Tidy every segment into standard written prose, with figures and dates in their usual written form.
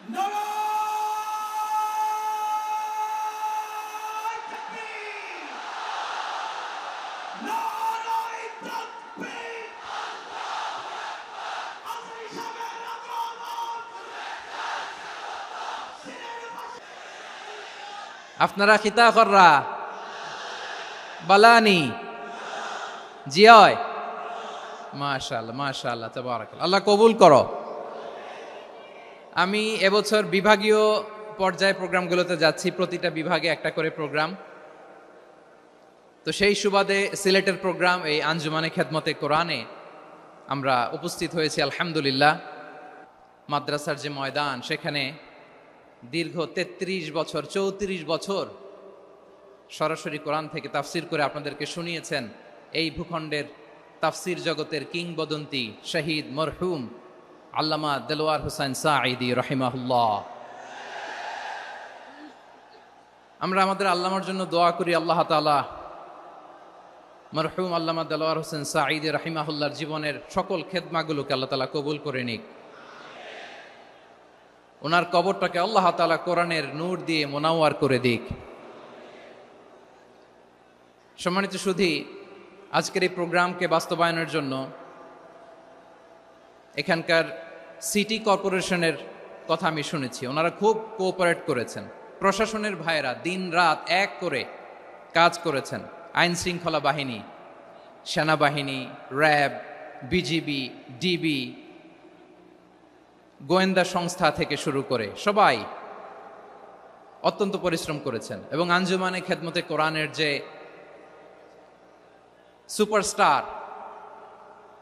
নারায়ে তাকবীর! নারায়ে তাকবীর! আজরি সাহেবের আগমন! আপনারা খিতা কররা বালানি জিয়য় মাশাআল্লাহ মাশাআল্লাহ তাবারাকাল্লাহ। আল্লাহ কবুল করো। আমি এবছর বিভাগীয় পর্যায়ে প্রোগ্রামগুলোতে যাচ্ছি, প্রতিটা বিভাগে একটা করে প্রোগ্রাম। তো সেই সুবাদে সিলেটের প্রোগ্রাম এই আঞ্জুমানে খেদমতে কোরআনে আমরা উপস্থিত হয়েছি আলহামদুলিল্লাহ। মাদ্রাসার যে ময়দান, সেখানে দীর্ঘ 33 বছর 34 বছর সরাসরি কোরআন থেকে তাফসির করে আপনাদেরকে শুনিয়েছেন এই ভূখণ্ডের তাফসির জগতের কিংবদন্তি শহীদ মরহুম আল্লামা দেলোয়ার হোসেন সাঈদী রাহিমাহুল্লাহ। আমরা আমাদের আল্লামার জন্য দোয়া করি, আল্লাহ তাআলা মরহুম আল্লামা দেলোয়ার হোসেন সাঈদী রাহিমাহুল্লাহর জীবনের সকল খেদমাগুলোকে আল্লাহ তাআলা কবুল করে নিক। ওনার কবরটাকে আল্লাহ তাআলা কোরআনের নূর দিয়ে মোনাওয়ার করে দিক। সম্মানিত সুধী, আজকের এই প্রোগ্রামকে বাস্তবায়নের জন্য এখানকার সিটি কর্পোরেশনের কথা আমি শুনেছি, ওনারা খুব কোঅপারেট করেছেন। প্রশাসনের ভাইয়েরা দিন রাত এক করে কাজ করেছেন। আইন শৃঙ্খলা বাহিনী, সেনাবাহিনী, র্যাব, বিজিবি, ডিবি, গোয়েন্দা সংস্থা থেকে শুরু করে সবাই অত্যন্ত পরিশ্রম করেছেন। এবং আঞ্জুমানে খেদমতে কোরআনের যে সুপারস্টার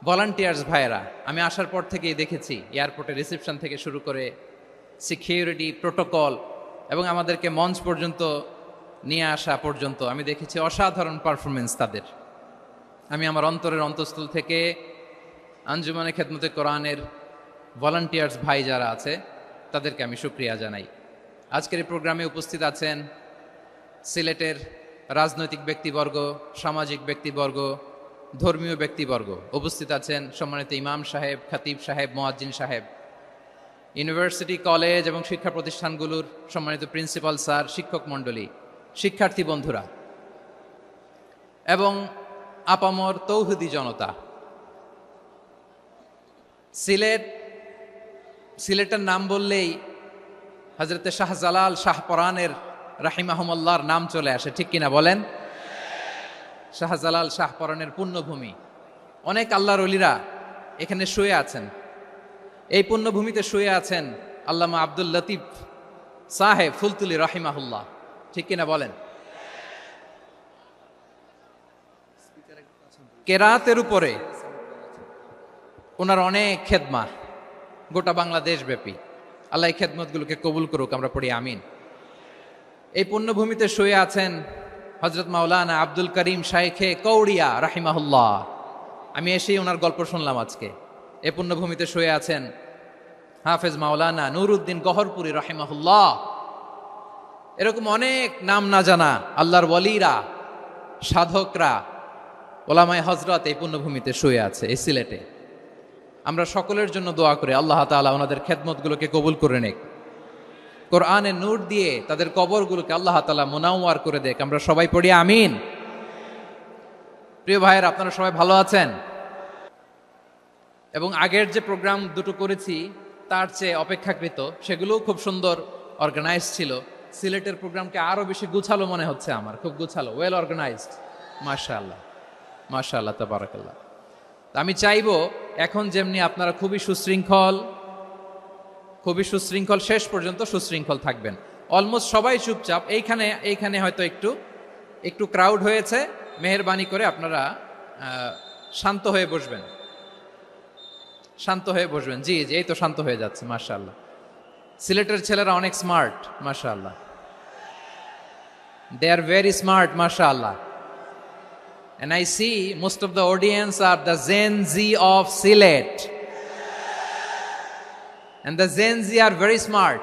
ভলান্টিয়ার্স ভাইয়েরা, আমি আসার পর থেকেই দেখেছি এয়ারপোর্টে রিসেপশন থেকে শুরু করে সিকিউরিটি প্রোটোকল এবং আমাদেরকে মঞ্চ পর্যন্ত নিয়ে আসা পর্যন্ত আমি দেখেছি অসাধারণ পারফরমেন্স তাদের। আমি আমার অন্তরের অন্তঃস্থল থেকে আঞ্জুমানে খেদমতে কোরআনের ভলান্টিয়ার্স ভাই যারা আছে তাদেরকে আমি শুকরিয়া জানাই। আজকের এই প্রোগ্রামে উপস্থিত আছেন সিলেটের রাজনৈতিক ব্যক্তিবর্গ, সামাজিক ব্যক্তিবর্গ, ধর্মীয় ব্যক্তিবর্গ। উপস্থিত আছেন সম্মানিত ইমাম সাহেব, খতিব সাহেব, মুয়াজ্জিন সাহেব, ইউনিভার্সিটি, কলেজ এবং শিক্ষা প্রতিষ্ঠানগুলোর সম্মানিত প্রিন্সিপাল স্যার, শিক্ষক মণ্ডলী, শিক্ষার্থী বন্ধুরা এবং আপামর তৌহিদি জনতা। সিলেটের নাম বললেই হযরতে শাহজালাল শাহপরানের রাহিমাহুমুল্লাহর নাম চলে আসে, ঠিক কিনা বলেন? শাহজালাল শাহপরানের পুণ্যভূমি। অনেক আল্লাহর ওলিরা এখানে শুয়ে আছেন। এই পুণ্যভূমিতে শুয়ে আছেন আল্লামা আব্দুল লতিফ সাহেব ফুলতুলি রাহিমাহুল্লাহ, ঠিক কিনা বলেন? কেরাতের উপরে ওনার অনেক খেদমা গোটা বাংলাদেশ ব্যাপী। আল্লাহ এই খেদমতগুলোকে কবুল করুক, আমরা পড়ি আমিন। এই পুণ্যভূমিতে শুয়ে আছেন হযরত মাওলানা আব্দুল করিম শাইখে কৌড়িয়া রাহিমাহুল্লাহ। আমি এসেই ওনার গল্প শুনলাম আজকে। এই পুণ্যভূমিতে শুয়ে আছেন হাফেজ মাওলানা নুরউদ্দিন গহরপুরী রাহিমাহুল্লাহ। এরকম অনেক নাম না জানা আল্লাহর ওয়ালিরা, সাধকরা, ওলামায়ে হযরত এই পুণ্যভূমিতে শুয়ে আছে এই সিলেটে। আমরা সকলের জন্য দোয়া করি আল্লাহ তাআলা ওনাদের খেদমতগুলোকে কবুল করে নেক। কোরআনের নূর দিয়ে তাদের কবরগুলোকে আল্লাহ তাআলা মুনাওয়ার করে দেখ। আমরা সবাই পড়ি আমিন। প্রিয় ভাইয়েরা, আপনারা সবাই ভালো আছেন? এবং আগের যে প্রোগ্রাম দুটো করেছি তার চেয়ে অপেক্ষাকৃত সেগুলোও খুব সুন্দর অর্গানাইজ ছিল। সিলেটের প্রোগ্রামকে আরো বেশি গুছালো মনে হচ্ছে আমার, খুব গুছালো, ওয়েল অর্গানাইজড। মাশাআল্লাহ মাশাআল্লাহ তাবারাকাল্লাহ। আমি চাইবো এখন যেমনি আপনারা খুবই সুশৃঙ্খল শেষ পর্যন্ত সুশৃঙ্খল থাকবেন। অলমোস্ট সবাই চুপচাপ, এইখানে হয়তো একটু ক্রাউড হয়েছে, মেহেরবানি করে আপনারা শান্ত হয়ে বসবেন, শান্ত হয়ে বসবেন। জি জি, এই তো শান্ত হয়ে যাচ্ছে। মাশাআল্লাহ, সিলেটের ছেলেরা অনেক স্মার্ট, মাশাআল্লাহ, দে আর ভেরি স্মার্ট, মাশাআল্লাহ। And I see most of the audience are the Gen Z of Sylhet. And the Gen Z are very smart.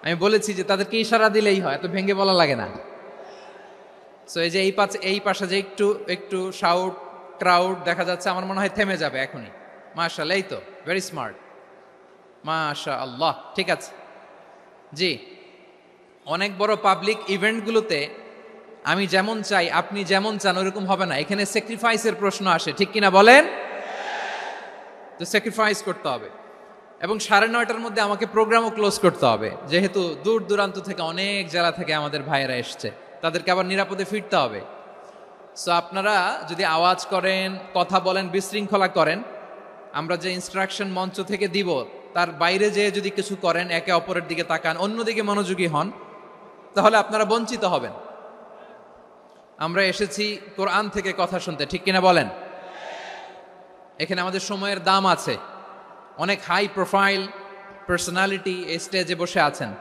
আমি বলেছি যে তাদেরকে ইশারা দিলেই হয়, এত ভেঙে বলা লাগে না। সো এই যে এই পাশে যে একটু শাউট ক্রাউড দেখা যাচ্ছে, আমার মনে হয় থেমে যাবে এখনই। মাশাআল্লাহ, এই তো ভেরি স্মার্ট। মাশা আল্লাহ, ঠিক আছে। জি, অনেক বড় পাবলিক ইভেন্টগুলোতে আমি যেমন চাই আপনি যেমন চান ওরকম হবে না, এখানে স্যাক্রিফাইসের প্রশ্ন আসে, ঠিক কিনা বলেন? তো স্যাক্রিফাইস করতে হবে এবং 9:30টার মধ্যে আমাকে প্রোগ্রামও ক্লোজ করতে হবে, যেহেতু দূর দূরান্ত থেকে অনেক জেলা থেকে আমাদের ভাইয়েরা এসছে, তাদেরকে আবার নিরাপদে ফিরতে হবে। সো আপনারা যদি আওয়াজ করেন, কথা বলেন, বিশৃঙ্খলা করেন, আমরা যে ইনস্ট্রাকশন মঞ্চ থেকে দিব তার বাইরে যেয়ে যদি কিছু করেন, একে অপরের দিকে তাকান, অন্যদিকে মনোযোগী হন, তাহলে আপনারা বঞ্চিত হবেন। আমরা এসেছি কোরআন থেকে কথা শুনতে, ঠিক কিনা বলেন? এখানে আমাদের সময়ের দাম আছে। অনেক হাই প্রোফাইল পার্সোনালিটি এই স্টেজে বসে আছেন।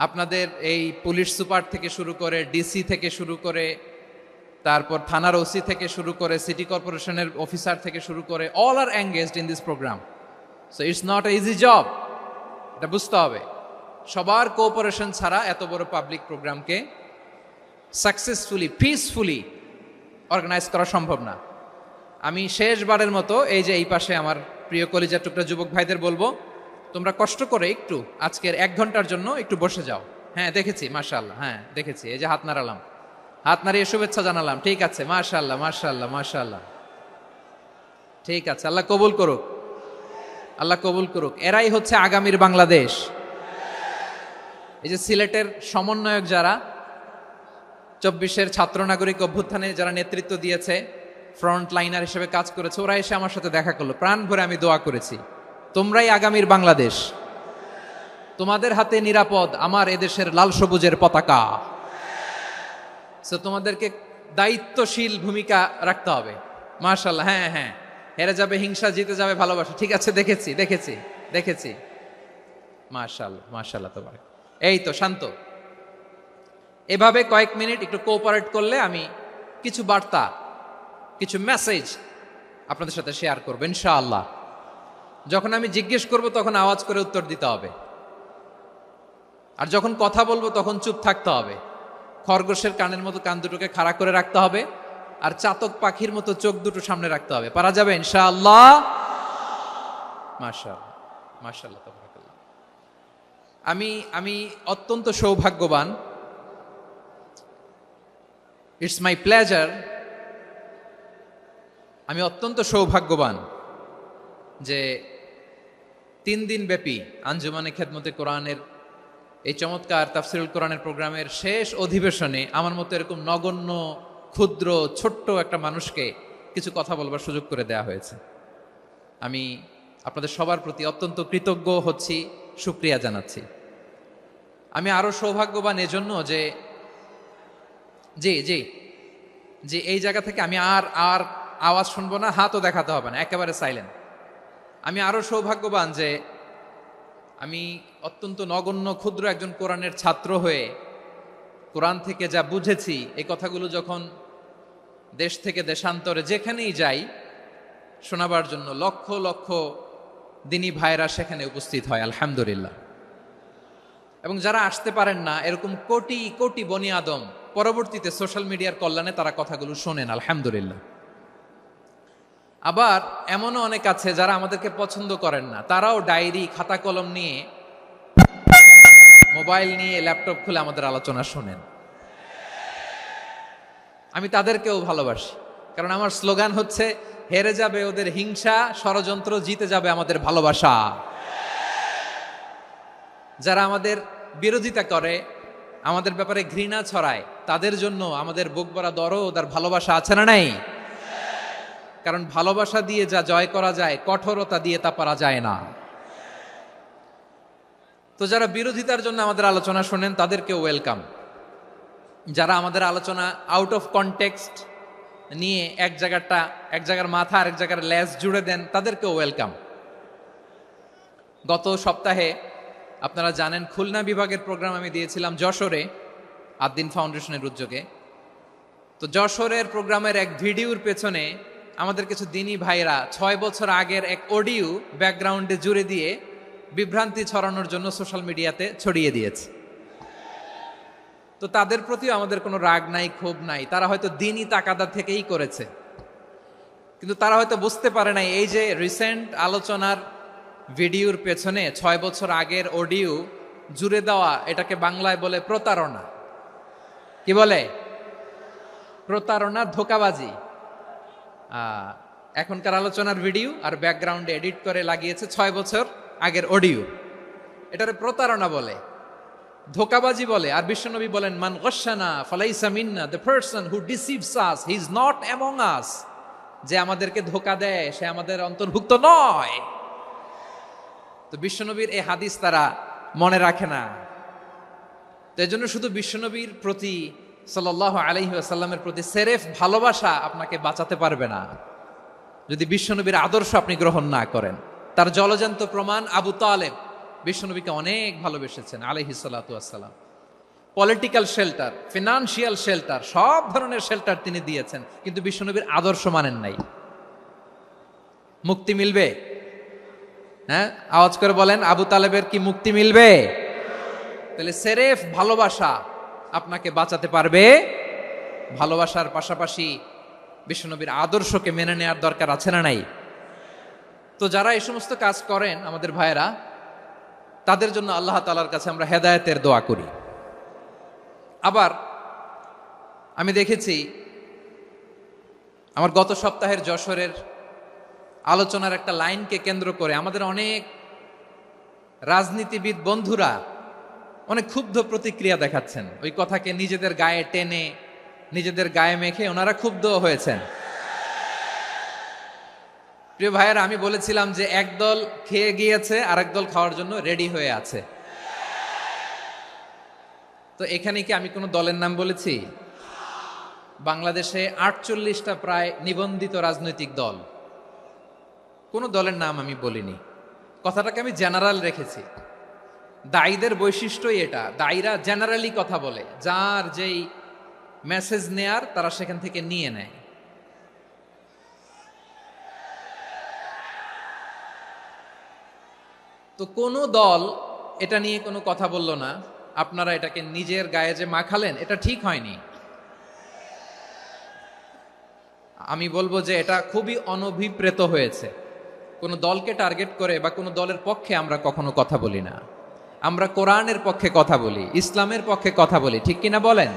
আপনাদের এই পুলিশ সুপার থেকে শুরু করে, ডিসি থেকে শুরু করে, তারপর থানার ওসি থেকে শুরু করে, সিটি কর্পোরেশনের অফিসার থেকে শুরু করে, all are engaged in this program. So it's not a easy job, এটা বুঝতে হবে। সবার কোঅপারেশন ছাড়া এত বড় পাবলিক প্রোগ্রামকে সাকসেসফুলি, পিসফুলি অর্গানাইজ করা সম্ভব না। আমি শেষবারের মতো এই যে এই পাশে আমার প্রিয় কলিজার টুকরা যুবক ভাইদের বলবো, তোমরা কষ্ট করে একটু আজকের 1 ঘন্টার জন্য একটু বসে যাও। হ্যাঁ দেখেছি, মাশাআল্লাহ, হ্যাঁ দেখেছি, এই যে হাত নাড়ালাম, হাত নাড়িয়ে শুভেচ্ছা জানালাম, ঠিক আছে, মাশাআল্লাহ মাশাআল্লাহ মাশাআল্লাহ, ঠিক আছে, আল্লাহ কবুল করুক, আল্লাহ কবুল করুক। এরাই হচ্ছে আগামীর বাংলাদেশ। এই যে সিলেটের সমন্বয়ক যারা 24-এর ছাত্র নাগরিক অভ্যুত্থানে যারা নেতৃত্ব দিয়েছে, ফ্রন্ট লাইনার হিসেবে কাজ করেছে, ওরা এসে আমার সাথে দেখা করলো, প্রাণ ভরে আমি দোয়া করেছি, তোমরাই আগামীর বাংলাদেশ, তোমাদের হাতে নিরাপদ আমার এদেশের লাল সবুজের পতাকা। সো তোমাদেরকে দায়িত্বশীল ভূমিকা রাখতে হবে। মাশাআল্লাহ, হ্যাঁ হ্যাঁ, হেরে যাবে হিংসা, জিতে যাবে ভালোবাসা, ঠিক আছে, দেখেছি দেখেছি দেখেছি, মাশাআল্লাহ মাশাআল্লাহ, তোমার এই তো শান্ত। এভাবে কয়েক মিনিট একটু কোঅপারেট করলে আমি কিছু বার্তা, কিছু মেসেজ আপনাদের সাথে শেয়ার করবো ইনশাআল্লাহ। যখন আমি জিজ্ঞেস করব তখন আওয়াজ করে উত্তর দিতে হবে, আর যখন কথা বলবো তখন চুপ থাকতে হবে। খরগোশের কানের মতো কান দুটোকে খাড়া করে রাখতে হবে, আর চাতক পাখির মতো চোখ দুটো সামনে রাখতে হবে। পারা যাবে ইনশাআল্লাহ? মাশাআল্লাহ মাশাআল্লাহ, তাবারাকাল্লাহ। আমি অত্যন্ত সৌভাগ্যবান, ইটস মাই প্লেজার, আমি অত্যন্ত সৌভাগ্যবান যে 3 দিন ব্যাপী আঞ্জুমানে খেদমতে কোরআনের এই চমৎকার তাফসিরুল কোরআনের প্রোগ্রামের শেষ অধিবেশনে আমার মতো এরকম নগণ্য, ক্ষুদ্র, ছোট্ট একটা মানুষকে কিছু কথা বলবার সুযোগ করে দেয়া হয়েছে। আমি আপনাদের সবার প্রতি অত্যন্ত কৃতজ্ঞ হচ্ছি, শুকরিয়া জানাচ্ছি। আমি আরো সৌভাগ্যবান এজন্য যে জি জি জি এই জায়গা থেকে আমি আর আওয়াজ শুনবো না, হাতও দেখাতে হবে না, একেবারে সাইলেন্ট। আমি আরো সৌভাগ্যবান যে আমি অত্যন্ত নগণ্য ক্ষুদ্র একজন কোরআনের ছাত্র হয়ে কোরআন থেকে যা বুঝেছি, এই কথাগুলো যখন দেশ থেকে দেশান্তরে যেখানেই যাই শোনাবার জন্য লক্ষ লক্ষ দিনী ভাইরা সেখানে উপস্থিত হয়, আলহামদুলিল্লাহ। এবং যারা আসতে পারেন না, এরকম কোটি কোটি বনি আদম পরবর্তীতে সোশ্যাল মিডিয়ার কল্যাণে তারা কথাগুলো শোনেন, আলহামদুলিল্লাহ। আবার এমনও অনেক আছে যারা আমাদেরকে পছন্দ করেন না, তারাও ডায়েরি, খাতা কলম নিয়ে, মোবাইল নিয়ে, ল্যাপটপ খুলে আমাদের আলোচনা শোনেন। আমি তাদেরকেও ভালোবাসি, কারণ আমার স্লোগান হচ্ছে, হেরে যাবে ওদের হিংসা, ষড়যন্ত্র, জিতে যাবে আমাদের ভালোবাসা। যারা আমাদের বিরোধিতা করে, আমাদের ব্যাপারে ঘৃণা ছড়ায়, তাদের জন্য আমাদের বুক ভরা দরদ আর ভালোবাসা আছে না নাই? কারণ ভালোবাসা দিয়ে যা জয় করা যায়, কঠোরতা দিয়ে তা পারা যায় না। তো যারা বিরোধিতার জন্য আমাদের আলোচনা শোনেন তাদেরকেও ওয়েলকাম। যারা আমাদের আলোচনা আউট অফ কনটেক্সট নিয়ে এক জায়গার মাথা আর এক জায়গার লেজ জুড়ে দেন, তাদেরকেও ওয়েলকাম। গত সপ্তাহে আপনারা জানেন খুলনা বিভাগের প্রোগ্রাম আমি দিয়েছিলাম যশোরে, আদ্দিন ফাউন্ডেশনের উদ্যোগে। তো যশোরের প্রোগ্রামের এক ভিডিওর পেছনে আমাদের কিছু দিনী ভাইরা 6 বছর আগের এক অডিও ব্যাকগ্রাউন্ডে জুড়ে দিয়ে বিভ্রান্তি ছড়ানোর জন্য সোশ্যাল মিডিয়াতে ছড়িয়ে দিয়েছে। তো তাদের প্রতিও আমাদের কোনো রাগ নাই, ক্ষোভ নাই, তারা হয়তো দিনই তাকাদা থেকেই করেছে, কিন্তু তারা হয়তো বুঝতে পারে নাই এই যে রিসেন্ট আলোচনার ভিডিওর পেছনে 6 বছর আগের অডিও জুড়ে দেওয়া, এটাকে বাংলায় বলে প্রতারণা। কি বলে? প্রতারণা, ধোঁকাবাজি। এখনকার আলোচনার ভিডিও আর ব্যাকগ্রাউন্ডে এডিট করে লাগিয়েছে 6 বছর আগের অডিও। এটারে প্রতারণা বলে, ধোঁকাবাজি বলে। আর বিশ্বনবী বলেন, মান গশানা ফালাইসা মিন্না, the person who deceives us he is not among us. যে আমাদেরকে ধোঁকা দেয় সে আমাদের অন্তর্ভুক্ত নয়। তো বিশ্বনবীর এই হাদিস তারা মনে রাখে না। তো এই জন্য শুধু বিশ্বনবীর প্রতি সাল্লাল্লাহু আলাইহি ওয়াসাল্লামের প্রতি সেরেফ ভালোবাসা আপনাকে বাঁচাতে পারবে না যদি বিশ্বনবীর আদর্শ আপনি গ্রহণ না করেন। তার জলজান্ত প্রমাণ, আবু তালেব বিশ্বনবীকে অনেক ভালোবেসেছেন আলাইহিস সালাতু ওয়াসসালাম। পলিটিক্যাল শেল্টার, ফিনান্সিয়াল শেল্টার, সব ধরনের শেল্টার তিনি দিয়েছেন, কিন্তু বিশ্বনবীর আদর্শ মানেন নাই। মুক্তি মিলবে? হ্যাঁ, আওয়াজ করে বলেন, আবু তালেবের কি মুক্তি মিলবে? তাহলে সেরেফ ভালোবাসা আপনাকে বাঁচাতে পারবে। ভালোবাসার পাশাপাশি বিশ্বনবীর আদর্শকে মেনে নেওয়ার দরকার আছে না নাই? তো যারা এই সমস্ত কাজ করেন আমাদের ভাইয়েরা, তাদের জন্য আল্লাহ তাআলার কাছে আমরা হেদায়েতের দোয়া করি। আবার আমি দেখেছি আমার গত সপ্তাহের যশোরের আলোচনার একটা লাইনকে কেন্দ্র করে আমাদের অনেক রাজনীতিবিদ বন্ধুরা অনেক ক্ষুব্ধ প্রতিক্রিয়া দেখাচ্ছেন। ওই কথাকে নিজেদের গায়ে টেনে, নিজেদের গায়ে মেখে ওনারা ক্ষুব্ধ হয়েছেন। প্রিয় ভাইয়েরা, আমি বলেছিলাম যে একদল খেয়ে গিয়েছে আর একদল খাওয়ার জন্য রেডি হয়ে আছে। তো এখানে কি আমি কোনো দলের নাম বলেছি? বাংলাদেশে 48টা প্রায় নিবন্ধিত রাজনৈতিক দল, কোনো দলের নাম আমি বলিনি। কথাটাকে আমি জেনারেল রেখেছি। দায়ীদের বৈশিষ্ট্যই এটা, দায়ীরা জেনারেলি কথা বলে, যার যেই মেসেজ নেয়ার তারা সেখান থেকে নিয়ে নেয়। তো কোনো দল এটা নিয়ে কোনো কথা বলল না, আপনারা এটাকে নিজের গায়ে যে মাখালেন এটা ঠিক হয়নি। আমি বলবো যে এটা খুবই অনভিপ্রেত হয়েছে। কোনো দলকে টার্গেট করে বা কোনো দলের পক্ষে আমরা কখনো কথা বলি না। আমরা কোরআনের পক্ষে কথা বলি, ইসলামের পক্ষে কথা বলি, ঠিক কিনা বলেন?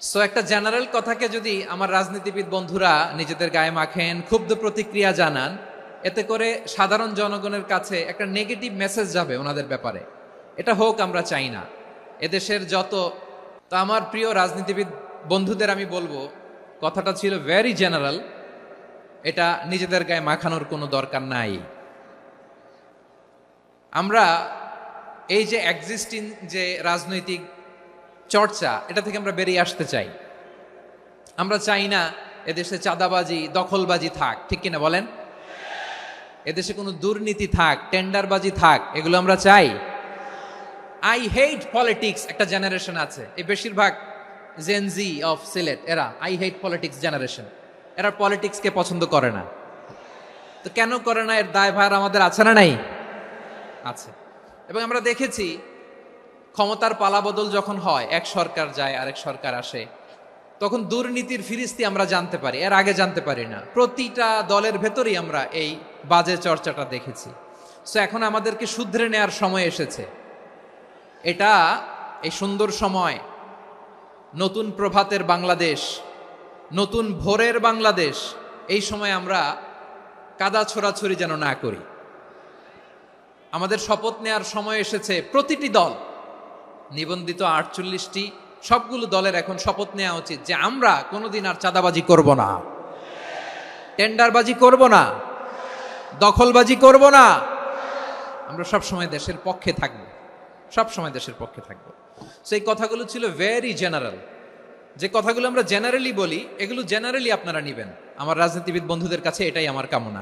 সো একটা জেনারেল কথাকে যদি আমার রাজনীতিবিদ বন্ধুরা নিজেদের গায়ে মাখেন, ক্ষুব্ধ প্রতিক্রিয়া জানান, এতে করে সাধারণ জনগণের কাছে একটা নেগেটিভ মেসেজ যাবে ওনাদের ব্যাপারে। এটা হোক আমরা চাই না। এদেশের যত, তো আমার প্রিয় রাজনীতিবিদ বন্ধুদের আমি বলবো, কথাটা ছিল ভেরি জেনারেল, এটা নিজেদের গায়ে মাখানোর কোনো দরকার নাই। আমরা এই যে এক্সিস্টিং যে রাজনৈতিক চর্চা, এটা থেকে আমরা বেরিয়ে আসতে চাই। আমরা চাই না এদেশে চাঁদাবাজি, দখলবাজি থাক, ঠিক কিনা বলেন? এদেশে কোনো দুর্নীতি থাক, টেন্ডারবাজি থাক, এগুলো আমরা চাই। আই হেট পলিটিক্স একটা জেনারেশন আছে, এই বেশিরভাগ জেনজি অফ সিলেট, এরা আই হেট পলিটিক্স জেনারেশন। এরা পলিটিক্সকে পছন্দ করে না। তো কেন করে না, এর দায়ভার আমাদের আছে না নাই? আছে। এবং আমরা দেখেছি ক্ষমতার পালাবদল যখন হয়, এক সরকার যায় আরেক সরকার আসে, তখন দুর্নীতির ফিরিস্তি আমরা জানতে পারি, এর আগে জানতে পারি না। প্রতিটা দলের ভেতরেই আমরা এই বাজে চর্চাটা দেখেছি। সো এখন আমাদেরকে শুধরে নেওয়ার সময় এসেছে। এটা এই সুন্দর সময়, নতুন প্রভাতের বাংলাদেশ, নতুন ভোরের বাংলাদেশ, এই সময় আমরা কাদা ছোড়াছুড়ি যেন না করি। আমাদের শপথ নেওয়ার সময় এসেছে। প্রতিটি দল, নিবন্ধিত 48টি, সবগুলো দলের এখন শপথ নেওয়া উচিত যে আমরা কোনোদিন আর চাঁদাবাজি করব না, টেন্ডারবাজি করব না, দখলবাজি করব না। আমরা সবসময় দেশের পক্ষে থাকব, সবসময় দেশের পক্ষে থাকব। সেই কথাগুলো ছিল ভেরি জেনারেল। যে কথাগুলো আমরা জেনারেলি বলি, এগুলো জেনারেলি আপনারা নেবেন। আমার রাজনীতিবিদ বন্ধুদের কাছে এটাই আমার কামনা।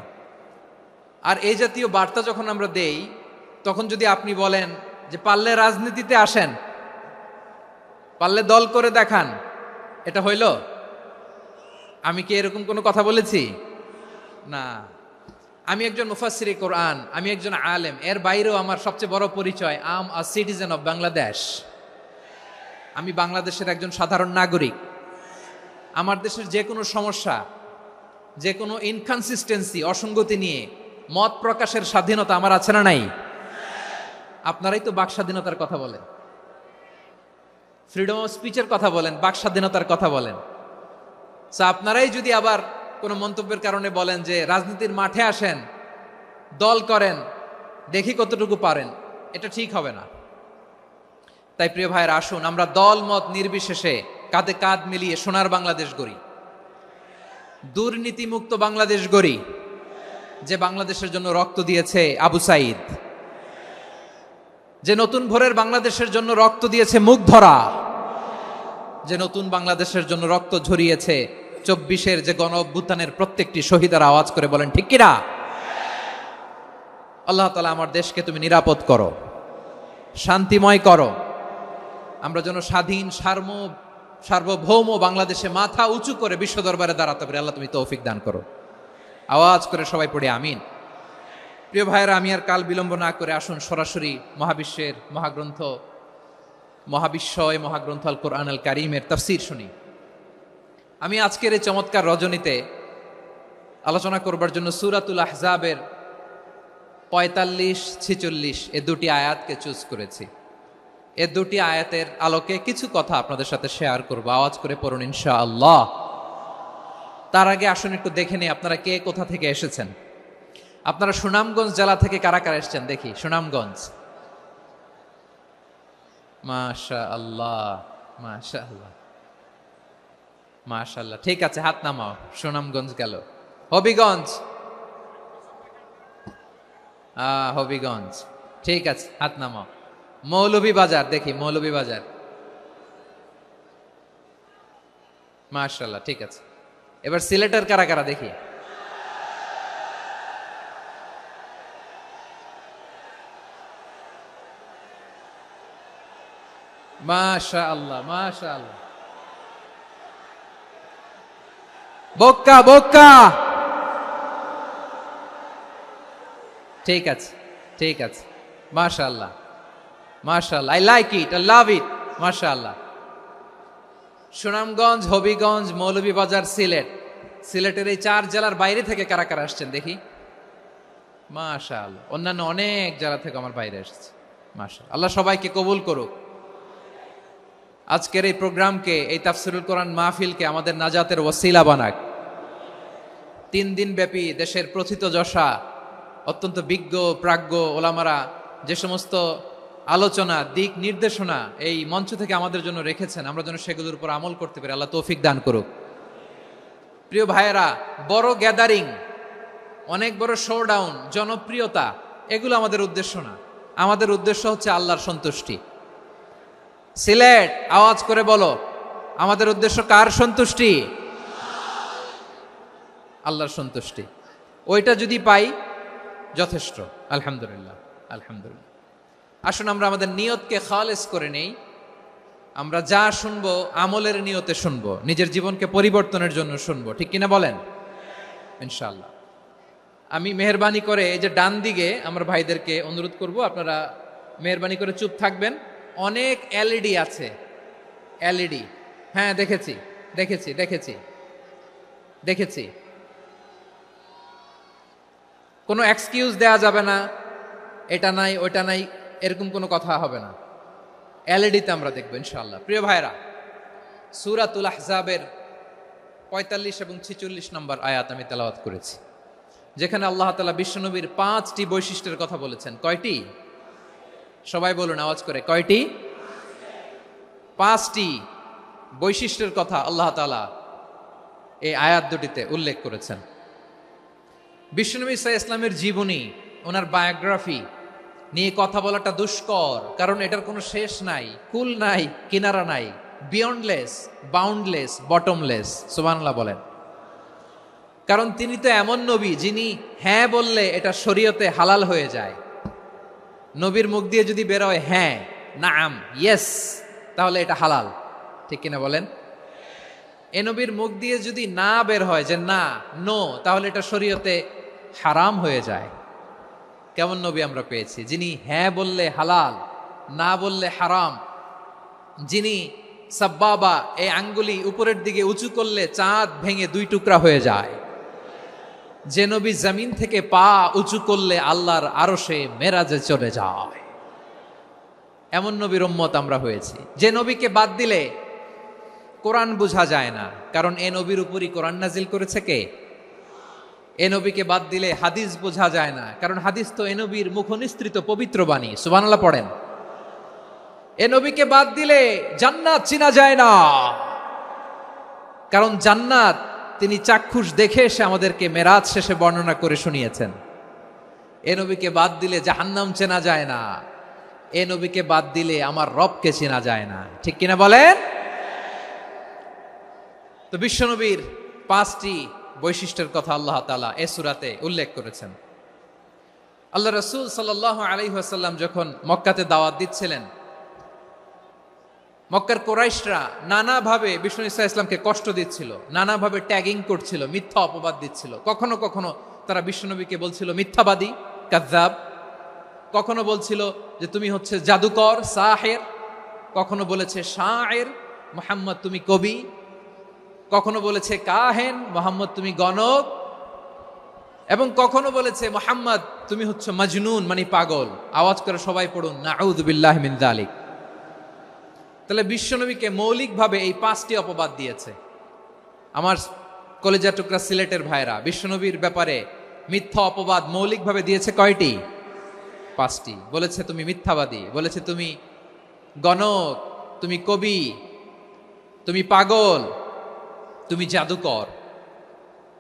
আর এই জাতীয় বার্তা যখন আমরা দেই, তখন যদি আপনি বলেন যে পারলে রাজনীতিতে আসেন, পারলে দল করে দেখান, এটা হইল? আমি কি এরকম কোনো কথা বলেছি? না। আমি একজন মুফাসসিরে কোরআন, আমি একজন আলেম, এর বাইরেও আমার সবচেয়ে বড় পরিচয় আম আ সিটিজেন অফ বাংলাদেশ। আমি বাংলাদেশের একজন সাধারণ নাগরিক। আমার দেশের যে কোনো সমস্যা যে কোনো ইনকনসিস্টেন্সি, অসঙ্গতি নিয়ে মত প্রকাশের স্বাধীনতা আমার আছে না নাই? আপনারাই তো বাক স্বাধীনতার কথা বলেন, ফ্রিডম অফ স্পিচের কথা বলেন, বাক স্বাধীনতার কথা বলেন। আপনারাই যদি আবার কোনো মন্তব্যের কারণে বলেন যে রাজনীতির মাঠে আসেন, দল করেন, দেখি কতটুকু পারেন, এটা ঠিক হবে না। তাই প্রিয় ভাইয়ের, আসুন আমরা দল মত নির্বিশেষে কাঁধে কাঁধ মিলিয়ে সোনার বাংলাদেশ গড়ি, দুর্নীতিমুক্ত বাংলাদেশ গড়ি, যে বাংলাদেশের জন্য রক্ত দিয়েছে আবু সাইদ, যে নতুন ভোরের বাংলাদেশের জন্য রক্ত দিয়েছে মুগ্ধরা, যে নতুন বাংলাদেশের জন্য রক্ত ঝরিয়েছে 24-এর যে গণ অভ্যুত্থানের প্রত্যেকটি শহীদারা। আওয়াজ করে বলেন ঠিক কিনা? আল্লাহ তাআলা আমার দেশকে তুমি নিরাপদ করো, শান্তিময় করো, আমরা যেন স্বাধীন সার্বভৌম বাংলাদেশে মাথা উঁচু করে বিশ্ব দরবারে দাঁড়াতে পারি। আল্লাহ তুমি তৌফিক দান করো। আওয়াজ করে সবাই পড়ে আমিন। প্রিয় ভাইয়েরা, আমি আর কাল বিলম্ব না করে আসুন সরাসরি মহাবিশ্বের মহাগ্রন্থ, মহাগ্রন্থ আল কোরআন আল কারীমের তাফসীর শুনি। আমি আজকের এই চমৎকার রজনীতে আলোচনা করবার জন্য সূরাতুল আহজাবের 45-46 এ দুটি আয়াতকে চুজ করেছি। এ দুটি আয়াতের আলোকে কিছু কথা আপনাদের সাথে শেয়ার করব। আওয়াজ করে পড়ুন ইনশাআল্লাহ। তার আগে আসুন একটু দেখে নিই আপনারা কে কোথা থেকে এসেছেন। আপনারা সুনামগঞ্জ জেলা থেকে কারা কারা এসেছেন দেখি। সুনামগঞ্জ, মাশাআল্লাহ মাশাআল্লাহ মাশাআল্লাহ, ঠিক আছে, হাত নামাও। সুনামগঞ্জ গেল। হবিগঞ্জ, হবিগঞ্জ, ঠিক আছে, হাত নামাও। মৌলভীবাজার, দেখি মৌলভীবাজার, মাশাআল্লাহ, ঠিক আছে। এবার সিলেটের কারা কারা দেখি। মাশাআল্লাহ মাশাআল্লাহ। বক্কা বক্কা, ঠিক আছে ঠিক আছে, মাশাআল্লাহ মাশাআল্লাহ, I like it, I love it, মাশাআল্লাহ। সুনামগঞ্জ, হবিগঞ্জ, মৌলভীবাজার, সিলেট। সিলেটের এই 4 জেলার বাইরে থেকে কারা কারা আসছেন দেখি। মাশাআল্লাহ, অন্যান্য অনেক জেলা থেকে আমার বাইরে এসেছে। মাশাআল্লাহ, আল্লাহ সবাইকে কবুল করুক। আজকের এই প্রোগ্রামকে, এই তাফসীরুল কোরআন মাহফিলকে আমাদের নাজাতের ওয়াসিলা বানাক। 3 দিন ব্যাপী দেশের প্রথিতযশা অত্যন্ত বিজ্ঞ প্রাজ্ঞ ওলামারা যে সমস্ত আলোচনা, দিক নির্দেশনা এই মঞ্চ থেকে আমাদের জন্য রেখেছেন, আমরা যেন সেগুলোর উপর আমল করতে পারি। আল্লাহ তৌফিক দান করুক। প্রিয় ভাইয়েরা, বড় গ্যাদারিং, অনেক বড় শোডাউন, জনপ্রিয়তা, এগুলো আমাদের উদ্দেশ্য না। আমাদের উদ্দেশ্য হচ্ছে আল্লাহর সন্তুষ্টি। সিলেট, আওয়াজ করে বলো, আমাদের উদ্দেশ্য কার সন্তুষ্টি? আল্লাহর সন্তুষ্টি। ওইটা যদি পাই যথেষ্ট, আলহামদুলিল্লাহ আলহামদুলিল্লাহ। আসুন আমরা আমাদের নিয়তকে খালেস করে নেই। আমরা যা শুনবো আমলের নিয়তে শুনবো, নিজের জীবনকে পরিবর্তনের জন্য শুনবো, ঠিক কিনা বলেন? ইনশাআল্লাহ। আমি মেহরবানি করে এই যে ডান দিকে আমার ভাইদেরকে অনুরোধ করব, আপনারা মেহরবানি করে চুপ থাকবেন। অনেক এলইডি আছে, এলইডি, হ্যাঁ দেখেছি দেখেছি দেখেছি দেখেছি। কোনো এক্সকিউজ দেয়া যাবে না, এটা নাই ওইটা নাই, এরকম কোনো কথা হবে না। এলইডিতে আমরা দেখবো ইনশাআল্লাহ। প্রিয় ভাইরা, সূরাতুল আহজাবের 45 এবং 46 নম্বর আয়াত আমি তেলাওয়াত করেছি, যেখানে আল্লাহ তাআলা বিশ্বনবীর 5টি বৈশিষ্ট্যের কথা বলেছেন। কয়টি? সবাই বলুন আওয়াজ করে, কয়টি? 5টি বৈশিষ্ট্যের কথা আল্লাহ তাআলা এই আয়াত দুটিতে উল্লেখ করেছেন। বিশ্বনবী সাল্লাল্লাহু আলাইহি ইসলামের জীবনী, ওনার বায়োগ্রাফি নিয়ে কথা বলাটা দুষ্কর, কারণ এটার কোনো শেষ নাই, কুল নাই, কিনারা নাই, বিয়ন্ডলেস, বাউন্ডলেস, বটমলেস। সুবহানাল্লাহ বলেন। কারণ তিনি তো এমন নবী যিনি হ্যাঁ বললে এটা শরীয়তে হালাল হয়ে যায়। নবীর মুখ দিয়ে যদি বেরোয় হ্যাঁ, নাম, ইয়েস, তাহলে এটা হালাল, ঠিক কিনা বলেন? এ নবীর মুখ দিয়ে যদি না বের হয় যে না, নো, তাহলে এটা শরীয়তে হারাম হয়ে যায়। কেমন নবী আমরা পেয়েছি, যিনি হ্যাঁ বললে হালাল, না বললে হারাম, যিনি সাব্বাবা, এই আঙ্গুলি উপরের দিকে উঁচু করলে চাঁদ ভেঙে 2 টুকরা হয়ে যায়। যে নবী জমিন থেকে পা উঁচু করলে আল্লাহর আরশে মেরাজে চলে যায়, এমন নবীর উম্মত আমরা হয়েছি। যে নবীকে বাদ দিলে কোরআন বোঝা যায় না, কারণ এ নবীর উপরই কোরআন নাজিল করেছে কে? এ নবীকে বাদ দিলে হাদিস বোঝা যায় না, কারণ হাদিস তো এ নবীর মুখনিসৃত পবিত্র বাণী। সুবহানাল্লাহ পড়েন। এ নবীকে বাদ দিলে জান্নাত চিনা যায় না, কারণ জান্নাত তিনি চাক্ষুষ দেখে এসে আমাদেরকে মেরাজ শেষে বর্ণনা করে শুনিয়েছেন। এ নবীকে বাদ দিলে জাহান্নাম চেনা যায় না, এ নবীকে বাদ দিলে আমার রবকে চেনা যায় না। ঠিক কিনা বলেন? তো বিশ্বনবীর 5টি বৈশিষ্ট্যের কথা আল্লাহ তাআলা এই সূরাতে উল্লেখ করেছেন। আল্লাহ রাসূল সাল্লাল্লাহু আলাইহি ওয়াসাল্লাম যখন মক্কাতে দাওয়াত দিচ্ছিলেন, মক্কার কুরাইশরা নানাভাবে বিষ্ণু ঈসা ইসলামকে কষ্ট দিচ্ছিল, নানাভাবে ট্যাগিং করছিল, মিথ্যা অপবাদ দিচ্ছিল। কখনো কখনো তারা বিশ্বনবীকে বলছিল মিথ্যাবাদী, কাযযাব। কখনো বলছিল যে তুমি হচ্ছে জাদুকর, সাহের। কখনো বলেছে শায়ের, মুহাম্মদ তুমি কবি। কখনো বলেছে কাহেন, মুহাম্মদ তুমি গণক। এবং কখনো বলেছে মুহাম্মদ তুমি হচ্ছে মাজনুন, মানে পাগল। আওয়াজ করে সবাই পড়ুন নাউযু বিল্লাহি মিন যালিক। তাহলে বিশ্বনবীকে মৌলিকভাবে এই 5টি অপবাদ দিয়েছে। আমার কলেজা টুকরা সিলেটের ভাইরা, বিশ্বনবীর ব্যাপারে মিথ্যা অপবাদ মৌলিকভাবে দিয়েছে কয়টি? 5টি। বলেছে তুমি মিথ্যাবাদী, বলেছে তুমি গণক, তুমি কবি, তুমি পাগল, তুমি জাদুকর।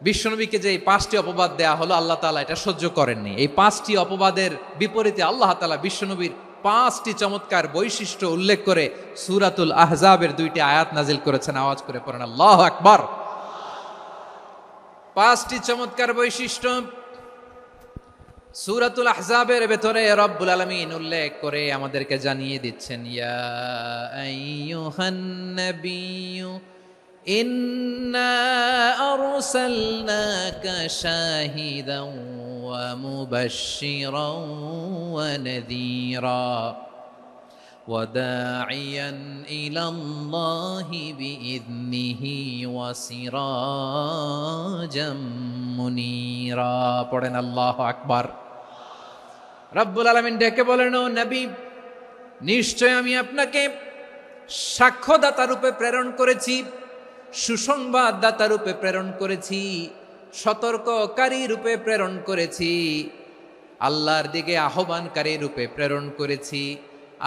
বিশ্বনবীকে যে এই 5টি অপবাদ দেয়া হলো, আল্লাহ তাআলা এটা সহ্য করেননি। এই 5টি অপবাদের বিপরীতে আল্লাহ তাআলা বিশ্বনবীর 5টি চমৎকার বৈশিষ্ট্য উল্লেখ করে সূরাতুল আহজাবের 2টি আয়াত নাজিল করেছেন। আওয়াজ করে পড়েন আল্লাহু আকবার। 5টি চমৎকার বৈশিষ্ট্য সূরাতুল আহজাবের ভেতরে রব্বুল আলামিন উল্লেখ করে আমাদেরকে জানিয়ে দিচ্ছেন, ইয়া আইয়ুহান নাবিয়্যু ইন্না আরসালনাকা শাহিদান ওয়া মুবাশশিরান ওয়া নাযীরা ওয়া দাঈয়ান ইলাল্লাহি বিইذনিহি ওয়া সিরাজাম মুনীরা। পড়েন আল্লাহু আকবার। রব্বুল আলামিন ডেকে বলেন, ও নবী, নিশ্চয় আমি আপনাকে সাক্ষ্যদাতা রূপে প্রেরণ করেছি, সুসংবাদদাতা রূপে প্রেরণ করেছি, সতর্ককারী রূপে প্রেরণ করেছি, আল্লাহর দিকে আহ্বানকারী রূপে প্রেরণ করেছি,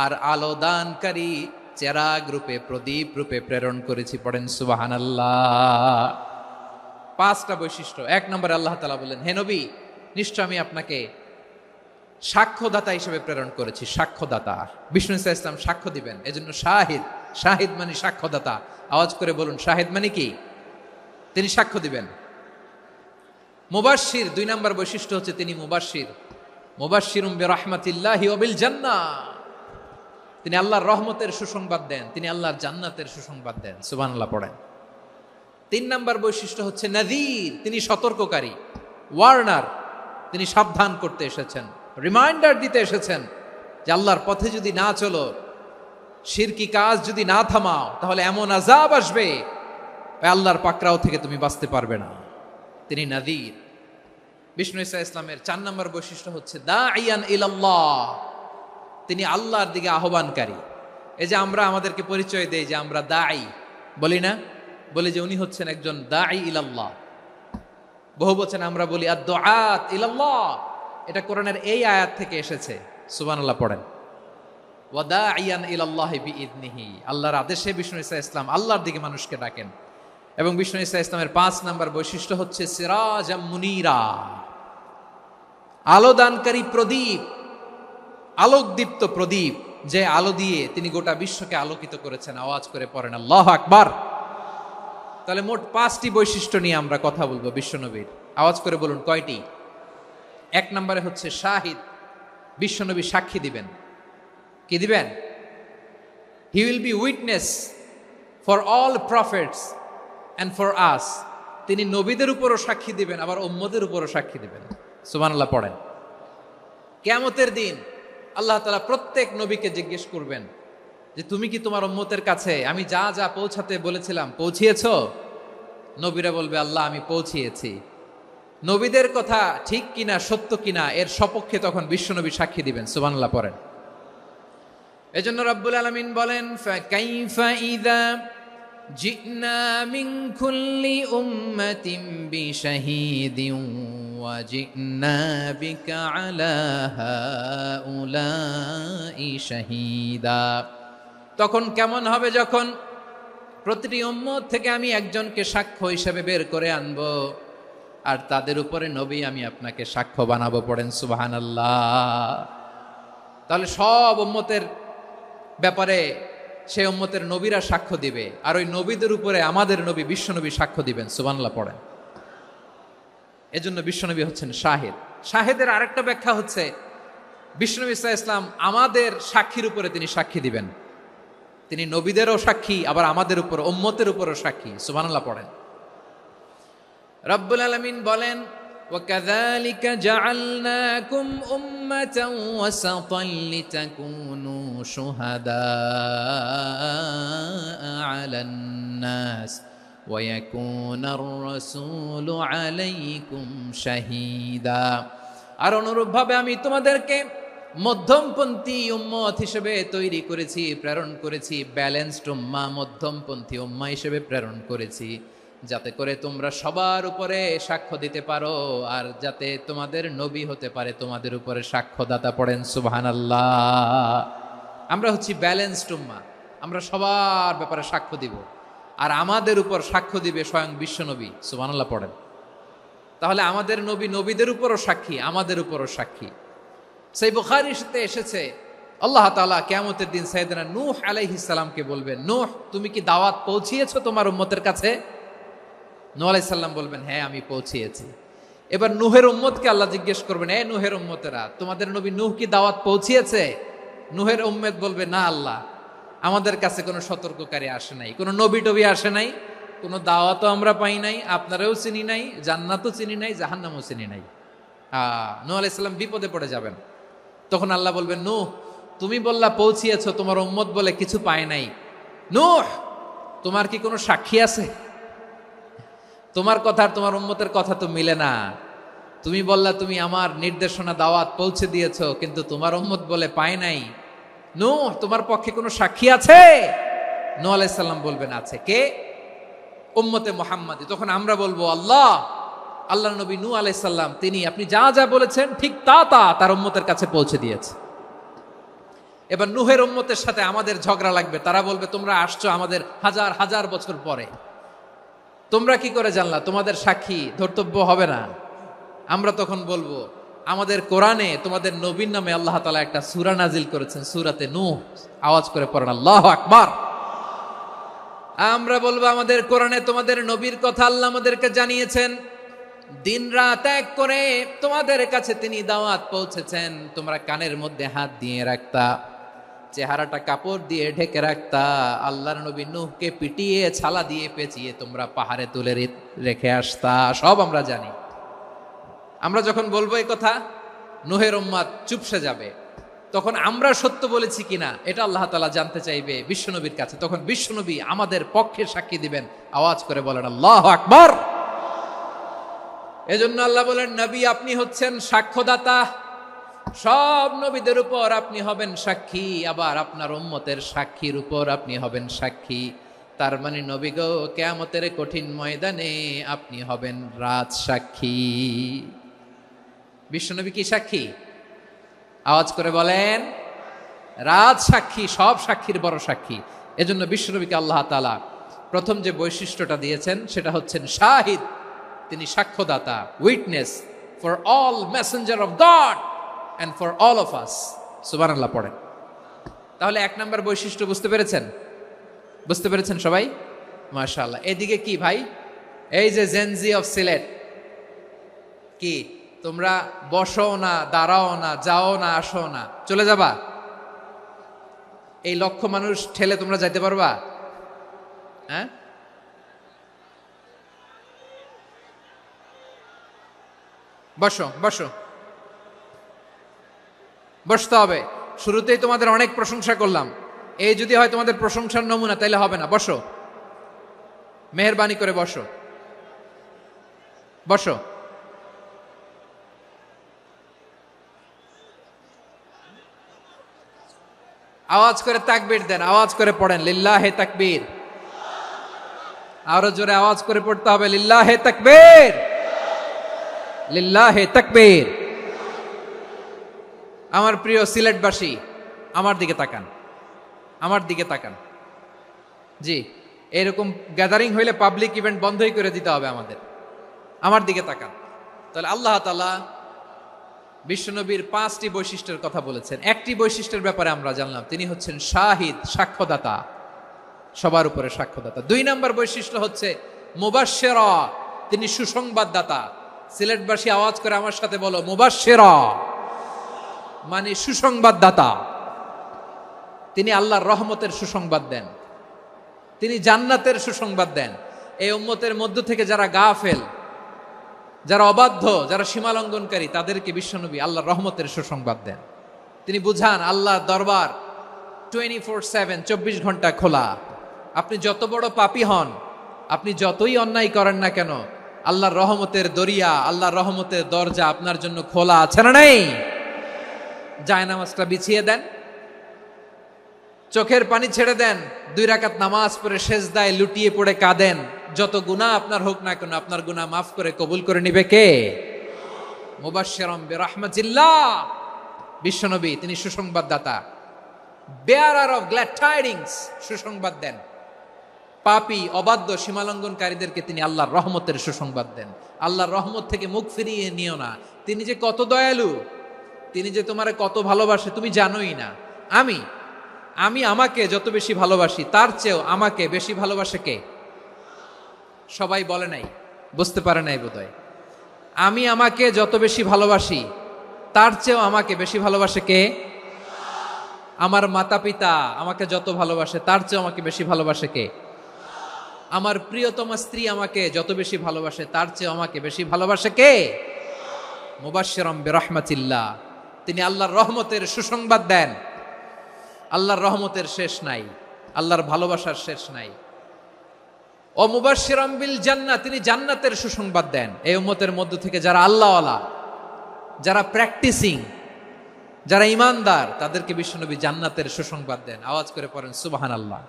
আর আলো দানকারী চেরাগ রূপে, প্রদীপ রূপে প্রেরণ করেছি। পড়েন সুবহানাল্লাহ। 5টা বৈশিষ্ট্য। 1 নম্বরে আল্লাহ তাআলা বলেন, হে নবী, নিশ্চয় আমি আপনাকে সাক্ষ্যদাতা হিসেবে প্রেরণ করেছি। সাক্ষ্যদাতা, বিষ্ণু ঈসা ইসলাম সাক্ষ্য দিবেন, এজন্য শাহিদ। শাহিদ মানে সাক্ষ্যদাতা। আওয়াজ করে বলুন, শাহিদ মানে কি? তিনি সাক্ষ্য দিবেন। মুবাশশির, 2 নম্বর বৈশিষ্ট্য হচ্ছে তিনি মুবাশশির। মুবাশশিরুম বিরাহমাতিল্লাহি ওয়া বিল জান্নাহ। তিনি আল্লাহর রহমতের সুসংবাদ দেন, তিনি আল্লাহর জান্নাতের সুসংবাদ দেন। সুবহানাল্লাহ পড়েন। 3 নম্বর বৈশিষ্ট্য হচ্ছে নাযীর, তিনি সতর্ককারী, ওয়ার্নার। তিনি সাবধান করতে এসেছেন, রিমাইন্ডার দিতে এসেছেন যে আল্লাহর পথে যদি না চলো, শিরকি কাজ যদি না থামাও, তাহলে এমন আযাব আসবে আল্লাহর পাকড়াও থেকে তুমি বাঁচতে পারবে না। তিনি নাযীর। বিষ্ণু ঈসা ইসলামের 4 নম্বর বৈশিষ্ট্য হচ্ছে দাঈয়ান ইলাল্লাহ, তিনি আল্লাহর দিকে আহ্বানকারী। এই যে আমরা আমাদেরকে পরিচয় দেই যে আমরা দাঈ, বলি না? বলি যে উনি হচ্ছেন একজন দাঈ ইলাল্লাহ। বহু বচনে আমরা বলি আদ-দুআত ইলাল্লাহ। এটা কোরআনের এই আয়াত থেকে এসেছে। সুবহানাল্লাহ পড়েন। ওয়া দাঈয়ান ইলাল্লাহি বিইذনিহি, আল্লাহর আদেশে বিষ্ণু ঈসা ইসলাম আল্লাহর দিকে মানুষকে ডাকেন। এবং বিষ্ণু ঈসা ইসলামের 5 নম্বর বৈশিষ্ট্য হচ্ছে সিরাজাম মুনীরা, আলোদানকারী প্রদীপ, আলোকদীপ্ত প্রদীপ, যে আলো দিয়ে তিনি গোটা বিশ্বকে আলোকিত করেছেন। আওয়াজ করে পড়েন আল্লাহু আকবার। তাহলে মোট 5টি বৈশিষ্ট্য নিয়ে আমরা কথা বলবো বিশ্বনবীর। আওয়াজ করে বলুন কয়টি? 1 নম্বরে হচ্ছে শাহিদ, বিশ্বনবী সাক্ষী দিবেন। কি দিবেন? He will be witness for all prophets and for us. তিনি নবীদের উপরও সাক্ষী দিবেন, আবার উম্মতের উপরও সাক্ষী দিবেন। সুবহানাল্লাহ পড়েন। কিয়ামতের দিন আল্লাহ তাআলা প্রত্যেক নবীকে জিজ্ঞেস করবেন যে তুমি কি তোমার উম্মতের কাছে আমি যা যা পৌঁছাতে বলেছিলাম পৌঁছিয়েছো? নবীরা বলবে আল্লাহ আমি পৌঁছিয়েছি। নবীদের কথা ঠিক কিনা সত্য কিনা এর সপক্ষে তখন বিশ্বনবী সাক্ষী দিবেন। সুবহানাল্লাহ পড়েন। এজন্য রব্বুল আলামিন বলেন, ফাকাইফা ইযা জি'না মিন কুল্লি উম্মাতিন বিশাহীদিন ওয়া জি'না বিকা আলা হাউলাই শাহীদা। তখন কেমন হবে যখন প্রতিটি উম্মত থেকে আমি একজনকে সাক্ষ্য হিসেবে বের করে আনবো, আর তাদের উপরে নবী আমি আপনাকে সাক্ষ্য বানাবো। পড়েন সুবহানাল্লাহ। তাহলে সব উম্মতের ব্যাপারে সেই উম্মতের নবীরা সাক্ষ্য দিবে, আর ওই নবীদের উপরে আমাদের নবী বিশ্বনবী সাক্ষ্য দিবেন। সুবহানাল্লাহ পড়েন। এজন্য বিশ্বনবী হচ্ছেন শাহিদ। শাহিদের আরেকটা ব্যাখ্যা হচ্ছে বিশ্বনবী সাল্লাল্লাহু আলাইহি ওয়াসাল্লাম আমাদের সাক্ষীর উপরে তিনি সাক্ষী দিবেন। তিনি নবীদেরও সাক্ষী, আবার আমাদের উপর উম্মতের উপরও সাক্ষী। সুবহানাল্লাহ পড়েন। রব্বুল আলামিন বলেন, وَكَذَلِكَ جَعَلْنَاكُمْ أُمَّةً وَسَطًا لِتَكُونُوا شُهَدَاءَ عَلَى النَّاسِ وَيَكُونَ الرَّسُولُ عَلَيْكُمْ شَهِيدًا। আর অনুরূপভাবে আমি তোমাদেরকে মধ্যমপন্থী উম্মত হিসেবে তৈরি করেছি, প্রেরণ করেছি। ব্যালেন্সড উম্মাহ, মধ্যমপন্থী উম্মাহ হিসেবে প্রেরণ করেছি, যাতে করে তোমরা সবার উপরে সাক্ষ্য দিতে পারো, আর যাতে তোমাদের নবী হতে পারে তোমাদের উপরে সাক্ষ্যদাতা। পড়েন সুবহানাল্লাহ। আমরা হচ্ছি ব্যালেন্সড উম্মাহ, আমরা সবার ব্যাপারে সাক্ষ্য দিব, আর আমাদের উপর সাক্ষ্য দিবে স্বয়ং বিশ্বনবী। সুবহানাল্লাহ পড়েন। তাহলে আমাদের নবী নবীদের উপরও সাক্ষী, আমাদের উপরও সাক্ষী। সেই বুখারীতে এসেছে আল্লাহ তাআলা কিয়ামতের দিন সাইয়েদনা নূহ আলাইহিস সালামকে বলবেন, নূহ তুমি কি দাওয়াত পৌঁছিয়েছো তোমার উম্মতের কাছে? নূহ আলাইহিস সালাম বলবেন, হ্যাঁ আমি পৌঁছিয়েছি। এবার নূহের উম্মতকে আল্লাহ জিজ্ঞেস করবেন, এ নূহের উম্মতেরা, তোমাদের নবী নূহ কি দাওয়াত পৌঁছিয়েছে? নূহের উম্মত বলবে, না আল্লাহ, আমাদের কাছে কোনো সতর্ককারী আসে নাই, কোনো নবী টবি আসে নাই, কোনো দাওয়াতও আমরা পাই নাই, আপনারাও চিনি নাই, জান্নাতও চিনি নাই, জাহান্নামও চিনি নাই। নূহ আলাইহিস সালাম বিপদে পড়ে যাবেন। তখন আল্লাহ বলবেন, নূহ তুমি বললা পৌঁছিয়েছো, তোমার উম্মত বলে কিছু পায় নাই। নূহ তোমার কি কোনো সাক্ষী আছে? তোমার কথা আর তোমার উম্মতের কথা তো মিলে না। তুমি বললা তুমি আমার নির্দেশনা দাওয়াত পৌঁছে দিয়েছো, কিন্তু তোমার উম্মত বলে পায় নাই। নূহ তোমার পক্ষে কোনো সাক্ষী আছে? নূহ আলাইহিস সালাম বলবেন, আছে। কে? উম্মতে মুহাম্মাদি। তখন আমরা বলবো, আল্লাহ নবী নূহ আলাইহিস সালাম তিনি আপনি যা যা বলেছেন ঠিক তা তার উম্মতের কাছে পৌঁছে দিয়েছে। এবার নূহের উম্মতের সাথে আমাদের ঝগড়া লাগবে। তারা বলবে, তোমরা আসছো আমাদের হাজার হাজার বছর পরে, তোমরা কি করে জানলা? তোমাদের সাক্ষী ধর্তব্য হবে না। আমরা তখন বলবো, আমাদের কোরআনে তোমাদের নবীর নামে আল্লাহ তাআলা একটা সূরা নাজিল করেছেন, সূরাতে নূহ। আওয়াজ করে পড়েন আল্লাহু আকবার। আমরা বলবো, আমাদের কোরআনে তোমাদের নবীর কথা আল্লাহ আমাদেরকে জানিয়েছেন, দিন রাত এক করে তোমাদের কাছে তিনি দাওয়াত পৌঁছেছেন। তোমরা কানের মধ্যে হাত দিয়ে রাখতা, চেহারাটা কাপড় দিয়ে ঢেকে রাখতা, আল্লাহর নবী নূহকে পিটিয়ে ছালা দিয়ে পেঁচিয়ে তোমরা পাহাড়ে তুলে রেখে আসতা। সব আমরা জানি। আমরা যখন বলবো এই কথা, নূহের উম্মত চুপসে যাবে। তখন আমরা সত্য বলেছি কিনা এটা আল্লাহ তাআলা জানতে চাইবে বিশ্বনবীর কাছে। তখন বিশ্বনবী আমাদের পক্ষে সাক্ষী দিবেন। আওয়াজ করে বলেন আল্লাহু আকবার। এজন্য আল্লাহ বলেন, নবী আপনি হচ্ছেন সাক্ষ্যদাতা, সব নবীদের উপর আপনি হবেন সাক্ষী, আবার আপনার উম্মতের সাক্ষীর উপর আপনি হবেন সাক্ষী। তার মানে নবী গো, কিয়ামতের কঠিন ময়দানে আপনি হবেন রাজ সাক্ষী। বিশ্বনবী কি সাক্ষী? আওয়াজ করে বলেন, রাজ সাক্ষী, সব সাক্ষীর বড় সাক্ষী। এজন্য বিশ্বনবীকে আল্লাহ তাআলা প্রথম যে বৈশিষ্ট্যটা দিয়েছেন সেটা হচ্ছেন শাহিদ। তিনি সাক্ষ্যদাতা, witness for all messenger of God and for all of us। সুবহানাল্লাহ পড়েন। তাহলে এক নাম্বার বৈশিষ্ট্য বুঝতে পেরেছেন? বুঝতে পেরেছেন সবাই? মাশাআল্লাহ। এদিকে কি ভাই, এই যে জেনজি অফ সিলেট, কি তোমরা বসো না, দাঁড়াও না, যাও না, আসো না, চলে যাবা? এই লক্ষ মানুষ ঠেলে তোমরা যাইতে পারবা? হ্যাঁ, বসো বসো, বসতে হবে। শুরুতেই তোমাদের অনেক প্রশংসা করলাম, এই যদি হয় তোমাদের প্রশংসার নমুনা, তাইলে হবে না। বসো, মেহেরবানি করে বসো, বসো। আওয়াজ করে তাকবীর দেন, আওয়াজ করে পড়েন লিল্লাহে তাকবীর। আরো জোরে আওয়াজ করে পড়তে হবে লিল্লাহে তাকবীর, লিল্লাহে তাকবীর। আমার প্রিয় সিলেটবাসী, আমার দিকে তাকান, আমার দিকে তাকান। জি, এরকম গ্যাদারিং হইলে পাবলিক ইভেন্ট বন্ধই করে দিতে হবে আমাদের। আমার দিকে তাকান। তাহলে আল্লাহ তাআলা বিশ্বনবীর 5টি বৈশিষ্ট্যের কথা বলেছেন। একটি বৈশিষ্ট্যের ব্যাপারে আমরা জানলাম, তিনি হচ্ছেন শাহিদ, সাক্ষ্যদাতা, সবার উপরে সাক্ষ্যদাতা। 2 নম্বর বৈশিষ্ট্য হচ্ছে মুবাশশিরা, তিনি সুসংবাদদাতা। সিলেটবাসী আওয়াজ করে আমার সাথে বলো মুবাশশিরা, মানে সুসংবাদদাতা। তিনি আল্লাহর রহমতের সুসংবাদ দেন, তিনি জান্নাতের সুসংবাদ দেন। এই উম্মতের মধ্য থেকে যারা গাফেল, যারা অবাধ্য, যারা সীমালঙ্ঘনকারী, তাদেরকে বিশ্বনবী আল্লাহর রহমতের সুসংবাদ দেন। তিনি বুঝান আল্লাহর দরবার 24/7, 24 ঘন্টা খোলা। আপনি যত বড় পাপী হন, আপনি যতই অন্যায় করেন না কেন, আল্লাহর রহমতের দরিয়া, আল্লাহর রহমতের দরজা আপনার জন্য খোলা আছে না নেই? জায়নামাজটা বিছিয়ে দেন, চোখের পানি ছেড়ে দেন, 2 রাকাত নামাজ পড়ে সেজদায় লুটিয়ে পড়ে কাঁদেন। যত গুনাহ আপনার হোক না কেন, আপনার গুনাহ মাফ করে কবুল করে নিবে কে? মুবাশশিরাম বিরাহমাতিল্লাহ। বিশ্বনবী তিনি সুসংবাদদাতা, বেয়ারার অফ গ্ল্যাড টাইডিংস, সুসংবাদ দেন। পাপী, অবাধ্য, সীমালঙ্ঘনকারীদেরকে তিনি আল্লাহর রহমতের সুসংবাদ দেন। আল্লাহর রহমত থেকে মুখ ফিরিয়ে নিও না। তিনি যে কত দয়ালু, তিনি যে তোমারে কত ভালোবাসে তুমি জানোই না। আমি আমাকে যত বেশি ভালোবাসি, তার চেয়েও আমাকে বেশি ভালোবাসে কে? সবাই বলে নাই, বুঝতে পারে নাই বোধহয়। আমি আমাকে যত বেশি ভালোবাসি, তার চেয়েও আমাকে বেশি ভালোবাসে কে? আমার মাতা পিতা আমাকে যত ভালোবাসে, তার চেয়েও আমাকে বেশি ভালোবাসে কে? আমার প্রিয়তমা স্ত্রী আমাকে যত বেশি ভালোবাসে, তার চেয়েও আমাকে বেশি ভালোবাসে কে? মুবাশশিরাম বিরাহমাতিল্লাহ, তিনি আল্লাহর রহমতের সুসংবাদ দেন। আল্লাহর রহমতের শেষ নাই, আল্লাহর ভালোবাসার শেষ নাই। ও মুবাশশিরাম বিল জান্নাহ, তিনি জান্নাতের সুসংবাদ দেন। এই উম্মতের মধ্য থেকে যারা আল্লাহওয়ালা, যারা প্র্যাকটিসিং, যারা ইমানদার, তাদেরকে বিশ্বনবী জান্নাতের সুসংবাদ দেন। আওয়াজ করে পড়েন সুবহানাল্লাহ।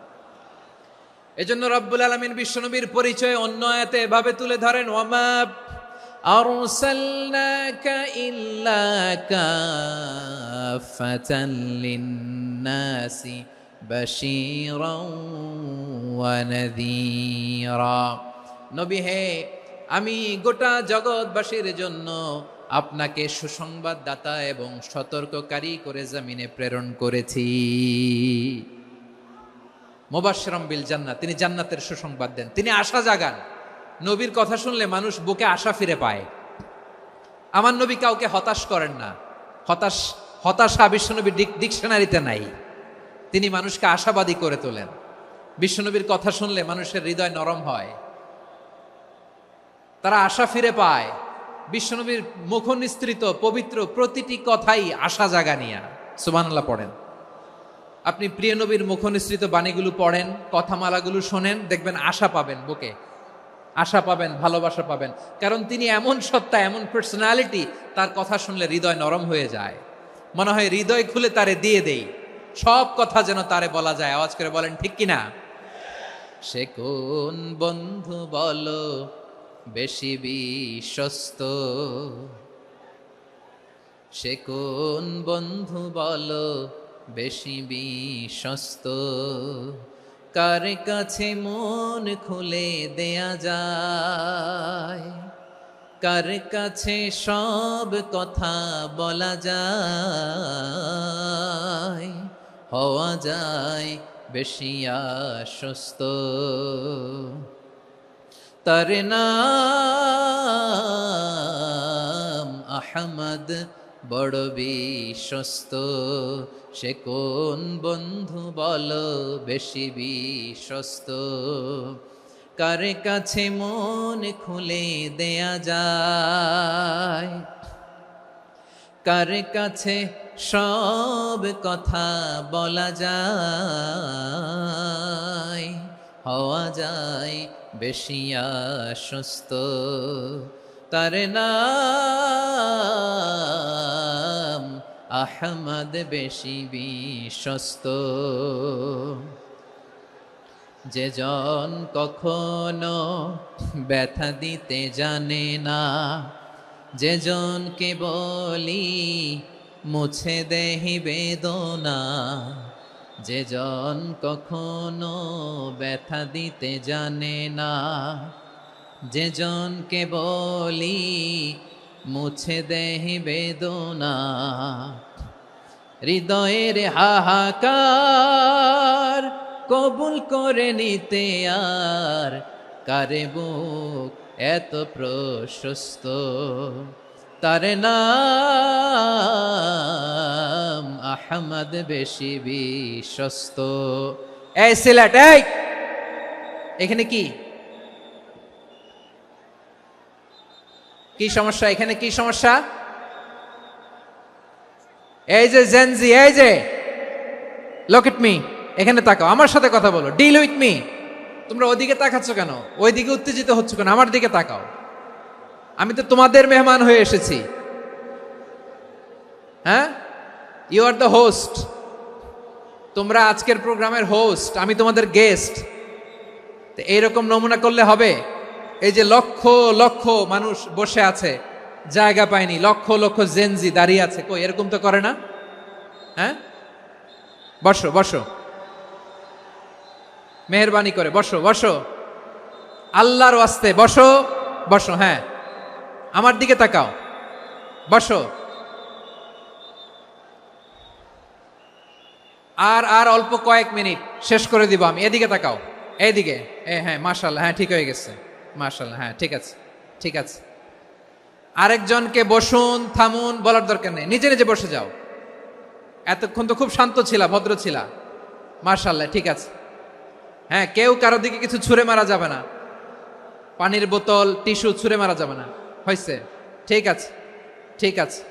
এজন্য রব্বুল আলামিন বিশ্বনবীর পরিচয় অন্য আয়াতে এভাবে তুলে ধরেন, ওয়ামা আরসালনাকা ইল্লা কাফাতান লিন্নাসি বাশীরাও ওয়া নাযীরা। নবী হে, আমি গোটা জগৎবাসীর জন্য আপনাকে সুসংবাদদাতা এবং সতর্ককারী করে জমিনে প্রেরণ করেছি। মুবাশশিরাম বিল জান্নাহ, তিনি জান্নাতের সুসংবাদ দেন, তিনি আশা জাগান। নবীর কথা শুনলে মানুষ বুকে আশা ফিরে পায়। আমার নবী কাউকে হতাশ করেন না। হতাশা বিশ্বনবীর ডিকশনারিতে নাই। তিনি মানুষকে আশাবাদী করে তোলেন। বিশ্বনবীর কথা শুনলে মানুষের হৃদয় নরম হয়, তারা আশা ফিরে পায়। বিশ্বনবীর মুখ নিঃসৃত পবিত্র প্রতিটি কথাই আশা জাগানিয়া। সুবহানাল্লাহ পড়েন। আপনি প্রিয় নবীর মুখ নিঃসৃত বাণীগুলো পড়েন, কথামালাগুলো শোনেন, দেখবেন আশা পাবেন, বুকে আশা পাবেন, ভালোবাসা পাবেন। কারণ তিনি এমন সত্তা, এমন পার্সোনালিটি, তার কথা শুনলে হৃদয় নরম হয়ে যায়। মনে হয় হৃদয় খুলে তারে দিয়ে দেই, সব কথা যেন তারে বলা যায়। আওয়াজ করে বলেন ঠিক কিনা? সে কোন বন্ধু বলো বেশি বিশ্বস্ত, সে কোন বন্ধু বলো বেশি বিশ্বস্ত, কার কাছে মন খুলে দেয়া যায়, কার কাছে সব কথা বলা যায়, হওয়া যায় বেশি আশ্বস্ত। তার নাম আহমদ, বড় বিশ্বস্ত। সে কোন বন্ধু বলো বেশি বিশ্বস্ত, কার কাছে মন খুলে দেয়া যায়, কার কাছে সব কথা বলা যায়, হওয়া যায় বেশি আশ্বস্ত। তার নাম আহমদ বেশি বিশ্বস্ত। যে জন কখনো ব্যথা দিতে জানে না, যে জনকে বলি মুছে দেহি বেদনা, যে জন কখনো ব্যথা দিতে জানে না, যে জনকে বলি মুছে দেহি বেদনা, হৃদয়ের হাহাকার কবুল করে নিতে আর কারে বুক এত প্রশস্ত। তার নাম আহমদ বেশি বিশ্বস্ত। এই সিলেট, এই এখানে কি কি সমস্যা? এখানে কি সমস্যা? এই যে জেনজি, এই যে লুক এট মি, এখানে তাকাও, আমার সাথে কথা বলো, ডিল উইথ মি। তোমরা ওদিকে তাকাচ্ছ কেন? ওইদিকে উত্তেজিত হচ্ছ কেন? আমার দিকে তাকাও। আমি তো তোমাদের মেহমান হয়ে এসেছি। হ্যাঁ, ইউ আর দ্য হোস্ট। তোমরা আজকের প্রোগ্রামের হোস্ট, আমি তোমাদের গেস্ট। তো এইরকম নমুনা করলে হবে? এই যে লক্ষ লক্ষ মানুষ বসে আছে, জায়গা পায়নি, লক্ষ লক্ষ জেনজি দাঁড়িয়ে আছে, কই এরকম তো করে না? হ্যাঁ, বসো বসো, মেহরবানি করে বসো বসো, আল্লাহর ওয়াস্তে বসো বসো। হ্যাঁ, আমার দিকে তাকাও, বসো। আর আর অল্প কয়েক মিনিট, শেষ করে দিব আমি। এদিকে তাকাও, এইদিকে। হ্যাঁ, মাশাআল্লাহ, হ্যাঁ ঠিক হয়ে গেছে, মাশাআল্লাহ, হ্যাঁ ঠিক আছে, ঠিক আছে। আরেকজনকে বসুন, থামুন বলার দরকার নেই, নিজে নিজে বসে যাও। এতক্ষণ তো খুব শান্ত ছিলা, ভদ্র ছিলা, মাশাআল্লাহ, ঠিক আছে। হ্যাঁ, কেউ কারো দিকে কিছু ছুঁড়ে মারা যাবে না, পানির বোতল, টিস্যু ছুঁড়ে মারা যাবে না, হয়েছে? ঠিক আছে, ঠিক আছে।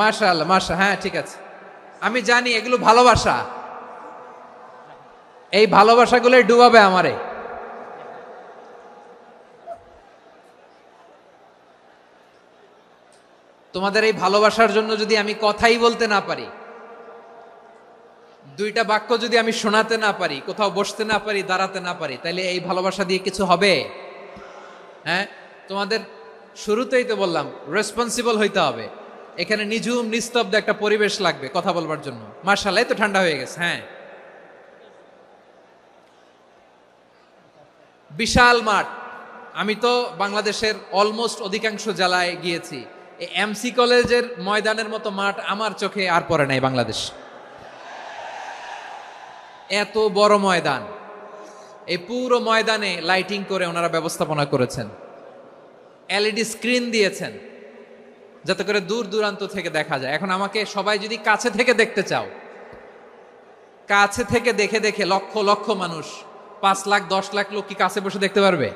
মাশাআল্লাহ, মাশাআল্লাহ, হ্যাঁ ঠিক আছে। আমি জানি এগুলো ভালোবাসা, এই ভালোবাসাগুলোই ডুবাবে আমারে। তোমাদের এই ভালোবাসার জন্য যদি আমি কথাই বলতে না পারি, দুইটা বাক্য যদি আমি শোনাতে না পারি, কোথাও বসতে না পারি, দাঁড়াতে না পারি, তাহলে এই ভালোবাসা দিয়ে কিছু হবে? হ্যাঁ, তোমাদের শুরুতেই তো বললাম রেসপন্সিবল হইতে হবে। এখানে নিঝুম নিস্তব্ধ একটা পরিবেশ লাগবে কথা বলবার জন্য। মাশাআল্লাহ, এই তো ঠান্ডা হয়ে গেছে। হ্যাঁ, বিশাল মাঠ। আমি তো বাংলাদেশের অলমোস্ট অধিকাংশ জেলায় গিয়েছি, এই এমসি কলেজের ময়দানের মতো মাঠ আমার চোখে আর পড়ে নাই বাংলাদেশ। এত বড় ময়দান, এই পুরো ময়দানে লাইটিং করে ওনারা ব্যবস্থাপনা করেছেন, এলইডি স্ক্রিন দিয়েছেন যাতে করে দূর দূরান্ত থেকে দেখা যায়। এখন আমাকে সবাই যদি কাছে থেকে দেখতে চাও, কাছে থেকে দেখে দেখে লক্ষ লক্ষ মানুষ, 5 লাখ 10 লাখ লোক কি কাছে বসে দেখতে পারবে?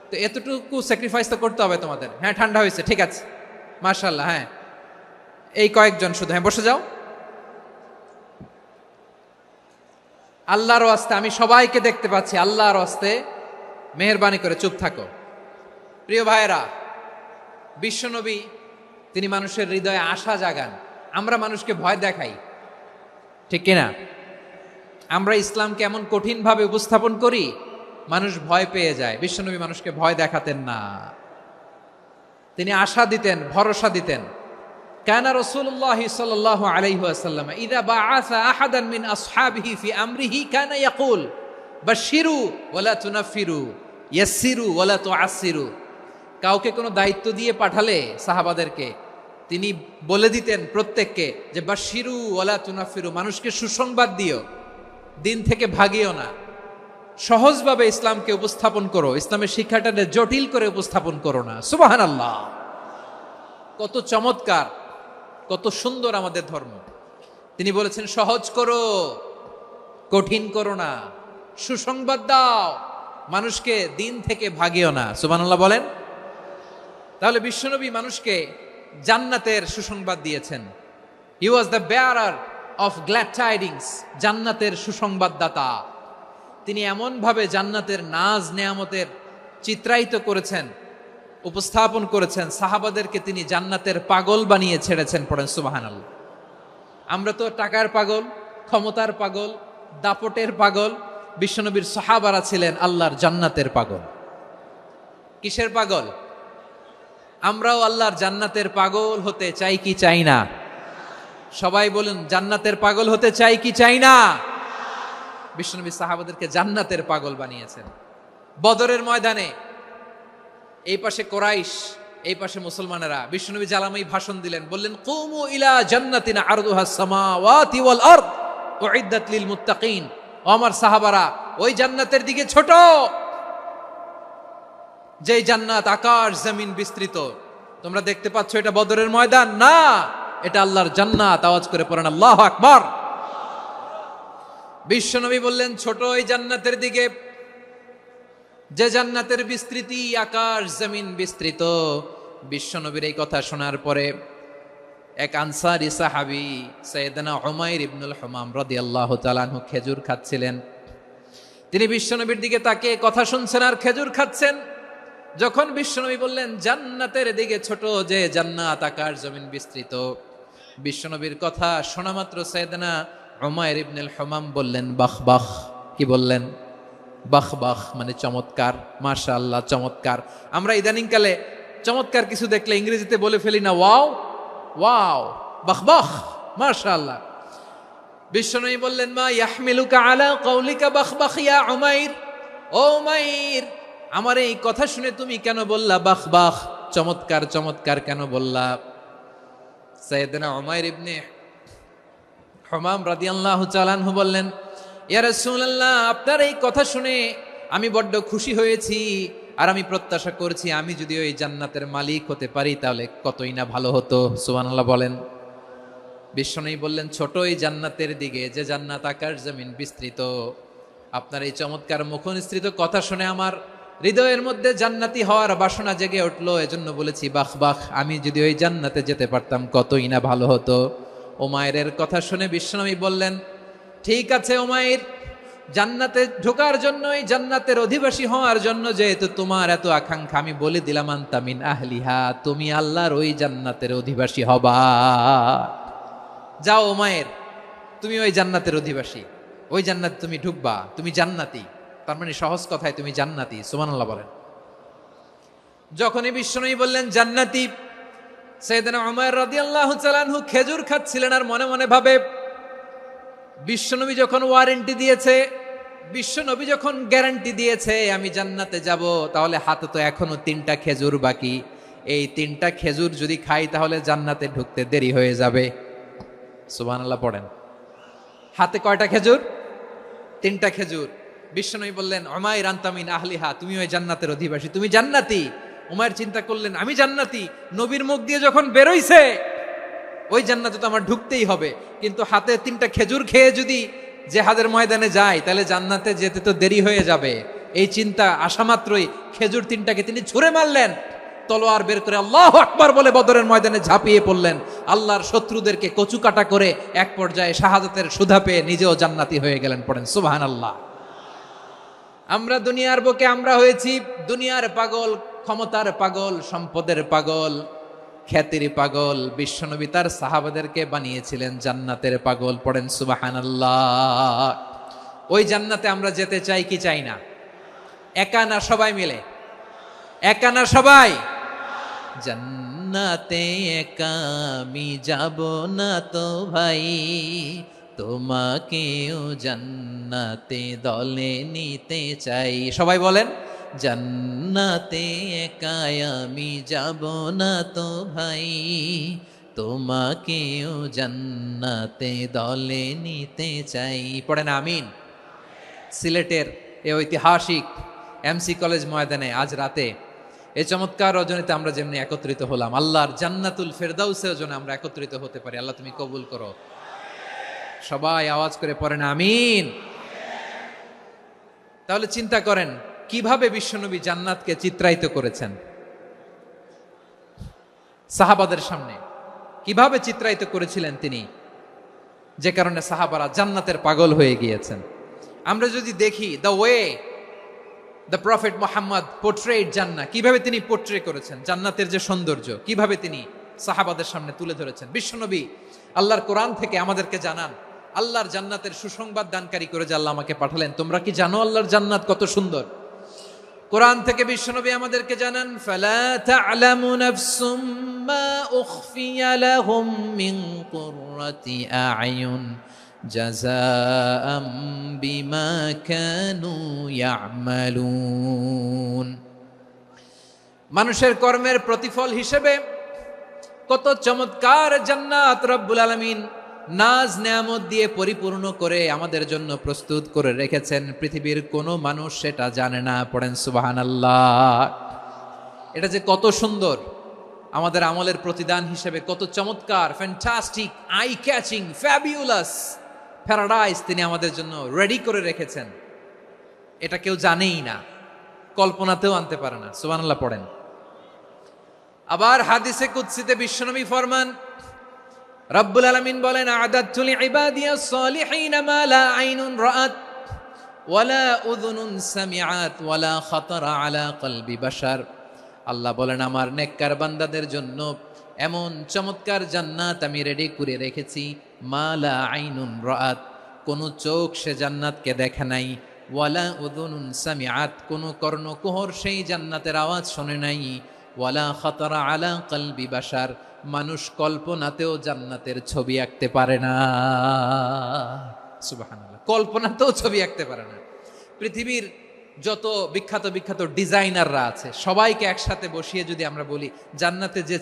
তো এতটুকু স্যাক্রিফাইস তো করতে হবে তোমাদের। হ্যাঁ, ঠান্ডা হয়েছে, ঠিক আছে, মাশাআল্লাহ। হ্যাঁ, এই কয়েকজন শুধু, হ্যাঁ বসে যাও। আল্লাহর ওয়াস্তে আমি সবাইকে দেখতে পাচ্ছি, আল্লাহর ওয়াস্তে মেহেরবানি করে চুপ থাকো। প্রিয় ভাইয়েরা, বিশ্বনবী তিনি মানুষের হৃদয়ে আশা জাগান। আমরা মানুষকে ভয় দেখাই, ঠিক কিনা? আমরা ইসলামকে এমন কঠিন ভাবে উপস্থাপন করি, মানুষ ভয় পেয়ে যায়। বিশ্বনবী মানুষকে ভয় দেখাতেন না, তিনি আশা দিতেন, ভরসা দিতেন। কানা রাসূলুল্লাহ সাল্লাল্লাহু আলাইহি ওয়াসাল্লাম ইযা বাআসা আহাদান মিন আসহাবিহি ফি আমরিহি কানা ইয়াকুল বাশশিরু ওয়ালা তুনাফিরু ইয়াসসিরু ওয়ালা তুআসসিরু। কাউকে কোনো দায়িত্ব দিয়ে পাঠালে সাহাবাদেরকে তিনি বলে দিতেন প্রত্যেককে যে বাশশিরু ওয়ালা তুনাফিরু, মানুষকে সুসংবাদ দিও, দিন থেকে ভাগিও না। সহজভাবে ইসলামকে উপস্থাপন করো, ইসলামের শিক্ষাটাকে জটিল করে উপস্থাপন করো না। সুবহানাল্লাহ, কত চমৎকার, কত সুন্দর আমাদের ধর্ম। তিনি বলেছেন সহজ করো, কঠিন করো না, সুসংবাদ দাও, মানুষকে দিন থেকে ভাগিও না। সুবহানাল্লাহ বলেন। তাহলে বিশ্বনবী মানুষকে জান্নাতের সুসংবাদ দিয়েছেন। He was the bearer of glad tidings, জান্নাতের সুসংবাদদাতা। তিনি এমন ভাবে জান্নাতের নাজ নেয়ামতের চিত্রায়িত করেছেন, উপস্থাপন করেছেন, সাহাবাদেরকে তিনি জান্নাতের পাগল বানিয়ে ছেড়েছেন। পড়েন সুবহানাল্লাহ। আমরা তো টাকার পাগল, ক্ষমতার পাগল, দাপটের পাগল। বিশ্বনবীর সাহাবারা ছিলেন আল্লাহর জান্নাতের পাগল। কিসের পাগল? আমরাও আল্লাহর জান্নাতের পাগল হতে চাই কি চাই না? সবাই বলুন, জান্নাতের পাগল হতে চাই কি চাই না? বিশ্বনবী সাহাবাদেরকে জান্নাতের পাগল বানিয়েছেন। বদরের ময়দানে এই পাশে কোরাইশ, এই পাশে মুসলমানেরা। বিশ্বনবী জালামাই ভাষণ দিলেন, বললেন, কুমু ইলা জান্নাতিন আরদুহাস সামাওয়াতি ওয়াল আরদ উইদ্দাত লিল মুত্তাকিন। ও আমার সাহাবারা, ওই জান্নাতের দিকে ছোট, যেই জান্নাত আকাশ জমিন বিস্তৃত। তোমরা দেখতে পাচ্ছ এটা বদরের ময়দান না, এটা আল্লাহর জান্নাত। আওয়াজ করে পড়েন আল্লাহু আকবার। বিশ্বনবী বললেন, ছোট ওই জান্নাতের দিকে, যে জান্নাতের বিস্তৃতি আকাশ জমিন বিস্তৃত। বিশ্বনবীর এই কথা শোনার পরে এক আনসারী সাহাবী সাইয়েদনা উমাইর ইবনুল হুমাম রাদিয়াল্লাহু তাআলা আনহু খেজুর খাচ্ছিলেন। তিনি বিশ্বনবীর দিকে তাকিয়ে কথা শুনছেন আর খেজুর খাচ্ছেন। যখন বিশ্বনবী বললেন জান্নাতের দিকে ছোট, যে জান্নাত আকাশ জমিন বিস্তৃত, বিশ্বনবীর কথা শোনা মাত্র সাইয়েদনা উমাইর ইবনুল হুমাম বললেন বাহ বাহ। কি বললেন? বাহ বাহ মানে চমৎকার, মাশাআল্লাহ চমৎকার। আমরা ইদানিংকালে চমৎকার কিছু দেখলে ইংরেজিতে বলে ফেলি না, ওয়াও ওয়াও, বাহ বাহ, মাশাআল্লাহ। বিশ্বনবী বললেন, মা ইয়াহমিলুকা আলা কওলিকা বাহ বাহ ইয়া উমাইর। ও উমাইর, আমার এই কথা শুনে তুমি কেন বললা বাহ বাহ, চমৎকার চমৎকার কেন বললা? সাইয়েদনা উমাইর ইবনে হুমাম রাদিয়াল্লাহু তাআলা আনহু বললেন, ইয়া রাসূলুল্লাহ, আপনার এই কথা শুনে আমি বড্ড খুশি হয়েছি, আর আমি প্রত্যাশা করছি আমি যদি ওই জান্নাতের মালিক হতে পারি তাহলে কতই না ভালো হতো। সুবহানাল্লাহ বলেন। বিশ্বনবী বললেন, ছোট এই জান্নাতের দিকে, যে জান্নাত আকাশ জমিন বিস্তৃত। আপনার এই চমৎকার মুখনিসৃত কথা শুনে আমার হৃদয়ের মধ্যে জান্নাতি হওয়ার বাসনা জেগে উঠলো, এজন্য বলেছি বাহ বাহ, আমি যদি ওই জান্নাতে যেতে পারতাম কতই না ভালো হতো। উমাইরের কথা শুনে বিশ্বনবী বললেন, ঠিক আছে উমাইর, জান্নাতে ঢোকার জন্য, এই জান্নাতের অধিবাসী হওয়ার জন্য যেহেতু তোমার এত আকাঙ্ক্ষা, আমি বলে দিলাম আনতা মিন আহলিহা, তুমি আল্লাহর ওই জান্নাতের অধিবাসী হবা। যাও উমাইর, তুমি ওই জান্নাতের অধিবাসী, ওই জান্নাতে তুমি ঢুকবা, তুমি জান্নাতি। তার মানে সহজ কথায় তুমি জান্নাতি। সুবহানাল্লাহ বলেন। যখনই বিশ্বনবী বললেন জান্নাতি, সাইয়েদনা উমাইর রাদিয়াল্লাহু তাআলা আনহু খেজুর খাচ্ছিলেন আর মনে মনে ভাবে, বিশ্বনবী যখন ওয়ারেন্টি দিয়েছে, বিশ্বনবী যখন গ্যারান্টি দিয়েছে আমি জান্নাতে যাব, তাহলে হাতে তো এখনো 3টা খেজুর বাকি। এই 3টা খেজুর যদি খাই তাহলে জান্নাতে ঢুকতে দেরি হয়ে যাবে। সুবহানাল্লাহ পড়েন। হাতে কয়টা খেজুর? 3টা খেজুর। বিশ্বনবী বললেন, উমাইর আনতা মিন আহলিহা, তুমি ওই জান্নাতের অধিবাসী, তুমি জান্নাতি। উমাইর চিন্তা করলেন, আমি জান্নাতি, নবীর মুখ দিয়ে যখন বেরোইছে ওই জান্নাতে তো আমার ঢুকতেই হবে, কিন্তু হাতে 3টা খেজুর খেয়ে যদি জেহাদের ময়দানে যায় তাহলে জান্নাতে যেতে তো দেরি হয়ে যাবে। এই চিন্তা আসা মাত্রই খেজুর 3টাকে তিনি ছুঁড়ে মারলেন, তলোয়ার বের করে আল্লাহু আকবার বলে বদরের ময়দানে ঝাঁপিয়ে পড়লেন। আল্লাহর শত্রুদেরকে কচুকাটা করে এক পর্যায়ে শাহাদাতের সুধা পেয়ে নিজেও জান্নাতি হয়ে গেলেন। পড়েন সুবহানাল্লাহ। আমরা দুনিয়ার বুকে আমরা হয়েছি দুনিয়ার পাগল, ক্ষমতার পাগল, সম্পদের পাগল, খ্যাতির পাগল। বিশ্বনবী তার সাহাবাদেরকে বানিয়েছিলেন জান্নাতের পাগল। পড়েন সুবহানাল্লাহ। ওই জান্নাতে আমরা যেতে চাই কি চাই না? একা না সবাই মিলে? একা না সবাই? জান্নাতে একা আমি যাব না তো ভাই, তোমাকেও জান্নাতে দলে নিতে চাই। সবাই বলেন, জান্নাতে একা আমি যাব না তো ভাই, তোমাকেও জান্নাতে দলে নিতে চাই। পড়েন আমিন। সিলেটের এই ঐতিহাসিক এমসি কলেজ ময়দানে আজ রাতে এই চমৎকার রজনীতে আমরা যেমনি একত্রিত হলাম, আল্লাহর জান্নাতুল ফেরদাউসের জন্য আমরা একত্রিত হতে পারি। আল্লাহ তুমি কবুল করো। সবাই আওয়াজ করে পড়েন আমিন। তাহলে চিন্তা করেন কিভাবে বিশ্বনবী জান্নাতকে চিত্রায়িত করেছেন সাহাবাদের সামনে, কিভাবে চিত্রায়িত করেছিলেন তিনি, যে কারণে সাহাবারা জান্নাতের পাগল হয়ে গিয়েছেন। আমরা যদি দেখি the way the prophet Mohammad portrait জান্নাত, কিভাবে তিনি পোর্ট্রে করেছেন জান্নাতের যে সৌন্দর্য, কিভাবে তিনি সাহাবাদের সামনে তুলে ধরেছেন। বিশ্বনবী আল্লাহর কোরআন থেকে আমাদেরকে জানান আল্লাহর জান্নাতের সুসংবাদ দানকারী করে যে আল্লাহ আমাকে পাঠালেন। তোমরা কি জানো আল্লাহর জান্নাত কত সুন্দর? কোরআন থেকে বিশ্বনবী আমাদেরকে জানান, ফালা তা'লামু নাফসুম মা উখফিয়া লাহুম মিন কুররাতি আ'য়ুন জাযাআম বিমা কানু ইয়া'মালুন। মানুষের কর্মের প্রতিফল হিসেবে কত চমৎকার জান্নাত রব্বুল আলামিন নাজ নেয়ামত দিয়ে পরিপূর্ণ করে আমাদের জন্য প্রস্তুত করে রেখেছেন। পৃথিবীর কোনো মানুষ সেটা জানে না। পড়েন সুবহানাল্লাহ। এটা যে কত সুন্দর, আমাদের আমলের প্রতিদান হিসেবে কত চমৎকার, fantastic, eye catching, fabulous paradise তিনি আমাদের জন্য রেডি করে রেখেছেন। এটা কেউ জানেই না, কল্পনাতেও আনতে পারে না। সুবহানাল্লাহ পড়েন। আবার হাদিসে কুদসিতে বিশ্বনবী ফরমান, রব্বুল আলামিন বলেন, আ'দাদতু লিইবাদিয়াস সালিহিনা মা লা আইনুন রাআত ওয়ালা উযুনুন সামিআত ওয়ালা খাতারা আলা কলবি বাশার। আল্লাহ বলেন, আমার নেককার বান্দাদের জন্য এমন চমৎকার জান্নাত আমি রেডি করে রেখেছি, মা লা আইনুন রাআত, কোন চোখ সে জান্নাতকে দেখে নাই, ওয়ালা উযুনুন সামিআত, কোন কর্ণকুহর সেই জান্নাতের আওয়াজ শোনে নাই, ওয়ালা খাতারা আলা কলবি বাশার, মানুষ কল্পনাতেও জান্নাতের ছবি আঁকতে পারে না। সুবহানাল্লাহ, কল্পনাতেও ছবি আঁকতে পারে না। পৃথিবীর যত বিখ্যাত বিখ্যাত ডিজাইনাররা আছে সবাইকে একসাথে বসিয়ে যদি আমরা বলি জান্নাতে যে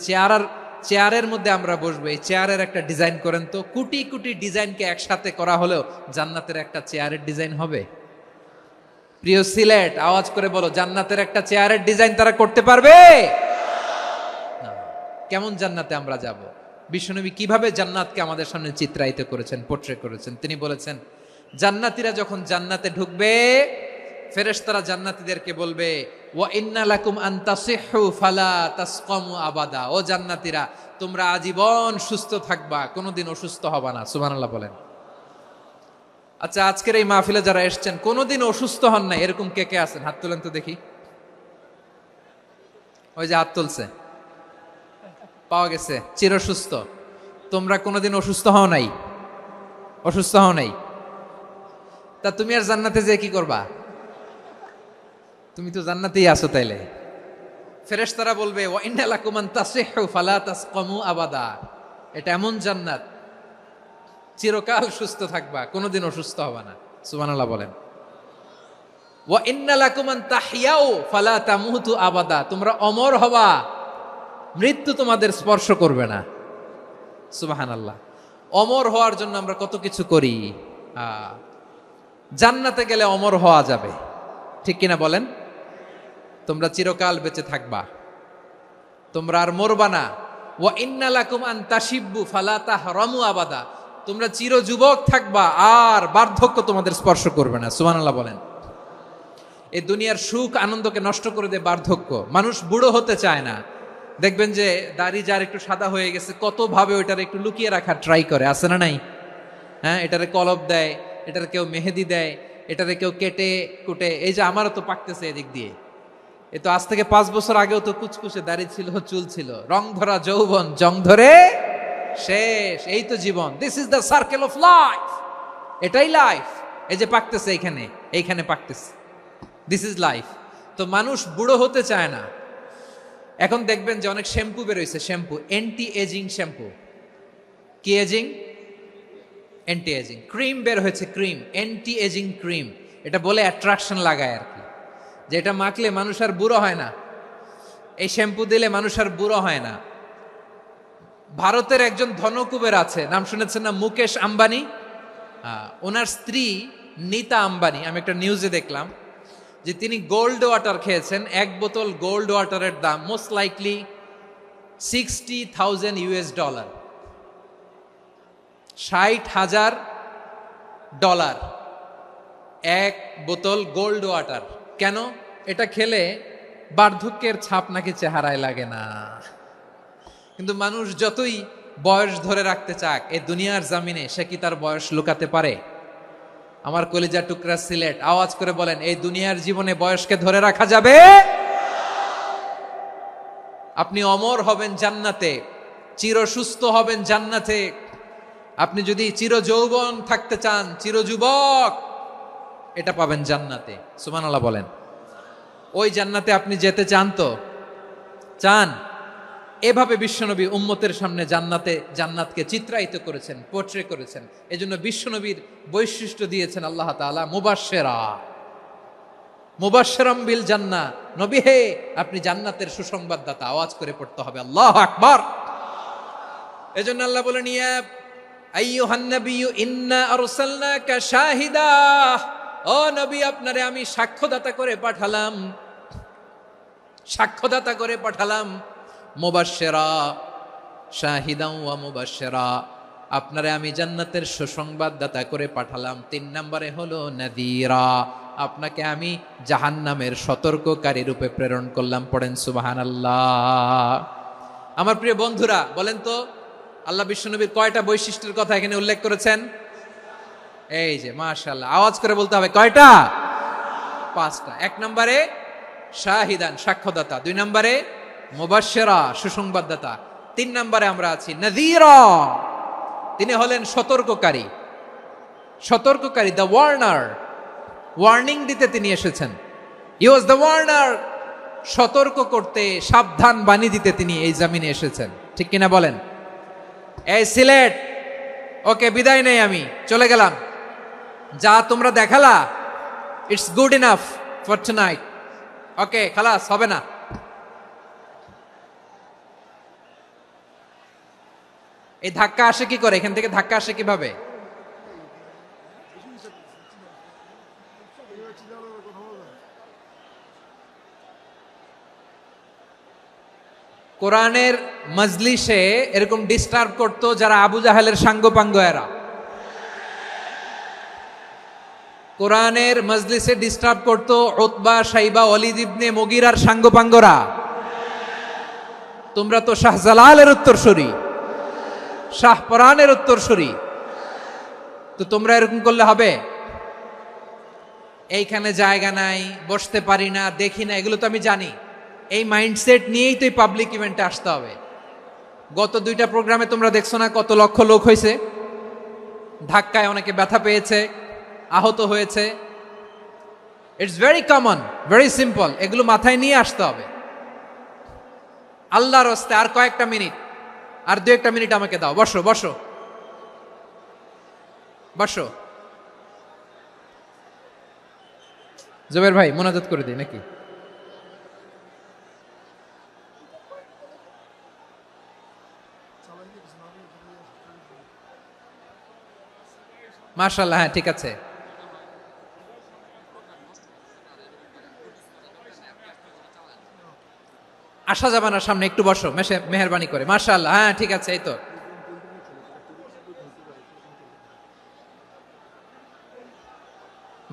চেয়ারের মধ্যে আমরা বসবো, এই চেয়ারের একটা ডিজাইন করেন তো, কোটি কোটি ডিজাইনকে একসাথে করা হলেও জান্নাতের একটা চেয়ারের ডিজাইন হবে? প্রিয় সিলেট, আওয়াজ করে বলো, জান্নাতের একটা চেয়ারের ডিজাইন তারা করতে পারবে? কেমন জান্নাতে আমরা যাব? বিশ্বনবী কিভাবে জান্নাতকে আমাদের সামনে চিত্রায়িত করেছেন, পোর্ট্রে করেছেন। তিনি বলেছেন, জান্নাতীরা যখন জান্নাতে ঢুকবে, ফেরেশতারা জান্নাতীদেরকে বলবে, ওয়া ইন্না লাকুম আন তাসিহু ফালা তাসকামু আবাদা। ও জান্নাতীরা, তোমরা আজীবন সুস্থ থাকবা, কোনোদিন অসুস্থ হবা না। সুবহানাল্লাহ বলেন। আচ্ছা, আজকের এই মাহফিলে যারা এসেছেন কোনোদিন অসুস্থ হন না, এরকম কে কে আছেন? হাত তোলেন তো দেখি। ওই যে হাত তুলছে, পাওয়া গেছে, চিরসুস্থ। তোমরা কোনোদিন অসুস্থ হও নাই? অসুস্থ হও নাই? তা তুমি আর জান্নাতে যে কি করবা? তুমি তো জান্নাতেই আছো তাইলে। ফেরেশতারা বলবে, ওয়া ইন্না লাকুম আন তাসিহু ফালা তাসকামু আবাদা। এটা এমন জান্নাত, চিরকাল সুস্থ থাকবা, কোনোদিন অসুস্থ হবা না। সুবহানাল্লাহ বলেন। ওয়া ইন্না লাকুম আন তাহইয়াউ ফালা তামুতু আবাদা। তোমরা অমর হবা, মৃত্যু তোমাদের স্পর্শ করবে না। সুবহানাল্লাহ। অমর হওয়ার জন্য আমরা কত কিছু করি। জান্নাতে গেলে অমর হওয়া যাবে, ঠিক কিনা বলেন? তোমরা চিরকাল বেঁচে থাকবা, তোমরা আর মরবা না। ওয়া ইন্না লাকুম আন তাশিব্বু ফালা তাহরামু আবাদা। তোমরা চির যুবক থাকবা, আর বার্ধক্য তোমাদের স্পর্শ করবে না। সুবহানাল্লাহ বলেন। এই দুনিয়ার সুখ আনন্দকে নষ্ট করে দেয় বার্ধক্য। মানুষ বুড়ো হতে চায় না। দেখবেন যে দাড়ি যার একটু সাদা হয়ে গেছে, কত ভাবে ওইটার একটু লুকিয়ে রাখার ট্রাই করে, আছে না নাই? হ্যাঁ, এটারে কলব দেয়, এটার কেউ মেহেদি দেয়, এটারে কেউ কেটে কুটে। এই যে আমারও তো পাকতেছে এদিক দিয়ে, এ তো আজ থেকে 5 বছর আগেও তো কুচকুচে দাড়ি ছিল, চুল ছিল, রং ধরা যৌবন জং ধরে শেষ। এই তো জীবন। This is the circle of life. এটাই লাইফ। এই যে পাকতেছে এইখানে, এইখানে পাকতেছে, দিস ইজ লাইফ। তো মানুষ বুড়ো হতে চায় না। এখন দেখবেন যে অনেক শ্যাম্পু বেরোইছে, শ্যাম্পু, অ্যান্টি এজিং শ্যাম্পু। কি এজিং? Anti ageing. ক্রিম বের হয়েছে, ক্রিম, অ্যান্টি এজিং ক্রিম। এটা বলে অ্যাট্রাকশন লাগায় আর কি, যে এটা মাখলে মানুষ আর বুড়ো হয় না, এই শ্যাম্পু দিলে মানুষ আর বুড়ো হয় না। ভারতের একজন ধনকুবের আছে, নাম শুনেছেন না? মুকেশ আম্বানি। ওনার স্ত্রী নীতা আম্বানি, আমি একটা নিউজে দেখলাম যে তিনি গোল্ড ওয়াটার খেয়েছেন। 1 বোতল গোল্ড ওয়াটারের দাম মোস্ট লাইকলি $60,000 $60,000 1 বোতল গোল্ড ওয়াটার। কেন? এটা খেলে বার্ধক্যের ছাপ নাকি চেহারায় লাগে না। কিন্তু মানুষ যতই বয়স ধরে রাখতে চাক এই দুনিয়ার জামিনে, সে কি তার বয়স লুকাতে পারে? আমার কলিজার টুকরা সিলেট, আওয়াজ করে বলেন, এই দুনিয়ার জীবনে বয়সকে ধরে রাখা যাবে? আপনি অমর হবেন জান্নাতে, চির সুস্থ হবেন জান্নাতে। আপনি যদি চির যৌবন থাকতে চান, চির যুবক, এটা পাবেন জান্নাতে। সুবহানাল্লাহ বলেন। ওই জান্নাতে আপনি যেতে চান তো? চান? এভাবে বিশ্বনবী উম্মতের সামনে জান্নাতকে চিত্রায়িত করেছেন, পোর্ট্রে করেছেন। এজন্য বিশ্বনবীর বৈশিষ্ট্য দিয়েছেন আল্লাহ তাআলা মুবাশশিরাম বিল জান্নাহ। নবী হে, আপনি জান্নাতের সুসংবাদদাতা। আওয়াজ করে পড়তে হবে আল্লাহু আকবার। এজন্য আল্লাহ বলেন, ইয়া আইয়ুহান নাবিয়্যু ইন্না আরসালনাকা শাহিদা। ও নবী, আপনারে আমি সাক্ষ্যদাতা করে পাঠালাম। মুবাশশিরা, শাহিদান ওয়া মুবাশশিরা, আপনারে আমি জান্নাতের সুসংবাদদাতা করে পাঠালাম। 3 নম্বরে হলো নাযীরা, আপনাকে আমি জাহান্নামের সতর্ককারী রূপে প্রেরণ করলাম। পড়েন সুবহানাল্লাহ। আমার প্রিয় বন্ধুরা, বলেন তো আল্লাহ বিশ্বনবীর কয়টা বৈশিষ্ট্যের কথা এখানে উল্লেখ করেছেন? এই যে মাশাআল্লাহ, আওয়াজ করে বলতে হবে, কয়টা? 5টা। 1 নম্বরে শাহিদান, সাক্ষ্যদাতা। 2 নম্বরে মুবাশশিরা, সুসংবাদদাতা। 3 নম্বরে আমরা আছি নাযীরা, তিনি হলেন সতর্ককারী। দ্য ওয়ার্নার, ওয়ার্নিং দিতে তিনি এসেছেন। হি ওয়াজ দ্য ওয়ার্নার, সতর্ক করতে, সাবধান বাণী দিতে তিনি এই জমিনে এসেছেন। ঠিক কিনা বলেন? এই সিলেট, ওকে, বিদায় নেই, আমি চলে গেলাম। যা তোমরা দেখালা, it's good enough for tonight. Okay, খালাস, হবে না। এই ধাক্কা আসে কি করে? এখান থেকে ধাক্কা আসে কিভাবে? কোরআনের মজলিসে এরকম ডিস্টার্ব করতো যারা আবু জাহেলের সাঙ্গপাঙ্গ এরা। কোরআনের মজলিসে ডিস্টার্ব করতো উতবা, শাইবা, ওয়ালিদ ইবনে মুগীরার সাঙ্গপাঙ্গরা। তোমরা তো শাহজালালের উত্তরসূরি, শাহপরানের উত্তরসূরি, তো তোমরা এরকম করলে হবে? এইখানে জায়গা নাই, বসতে পারি না, দেখি না, এগুলো তো আমি জানি। এই মাইন্ডসেট নিয়েই তো এই পাবলিক ইভেন্টে আসতে হবে। গত 2টা প্রোগ্রামে তোমরা দেখছো না কত লক্ষ লোক হয়েছে? ধাক্কায় অনেকে ব্যথা পেয়েছে, আহত হয়েছে। It's very common, very simple. এগুলো মাথায় নিয়ে আসতে হবে। আল্লাহর রাস্তে আর কয়েকটা মিনিট, আর 2-1টা মিনিট আমাকে দাও। বসো বসো বসো। জুবের ভাই, মোনাজাত করে দিই নাকি? মাশাআল্লাহ, হ্যাঁ ঠিক আছে। আসা যাবে না সামনে, একটু বসো মেহেরবানি করে। মাশাআল্লাহ, হ্যাঁ ঠিক আছে। এই তো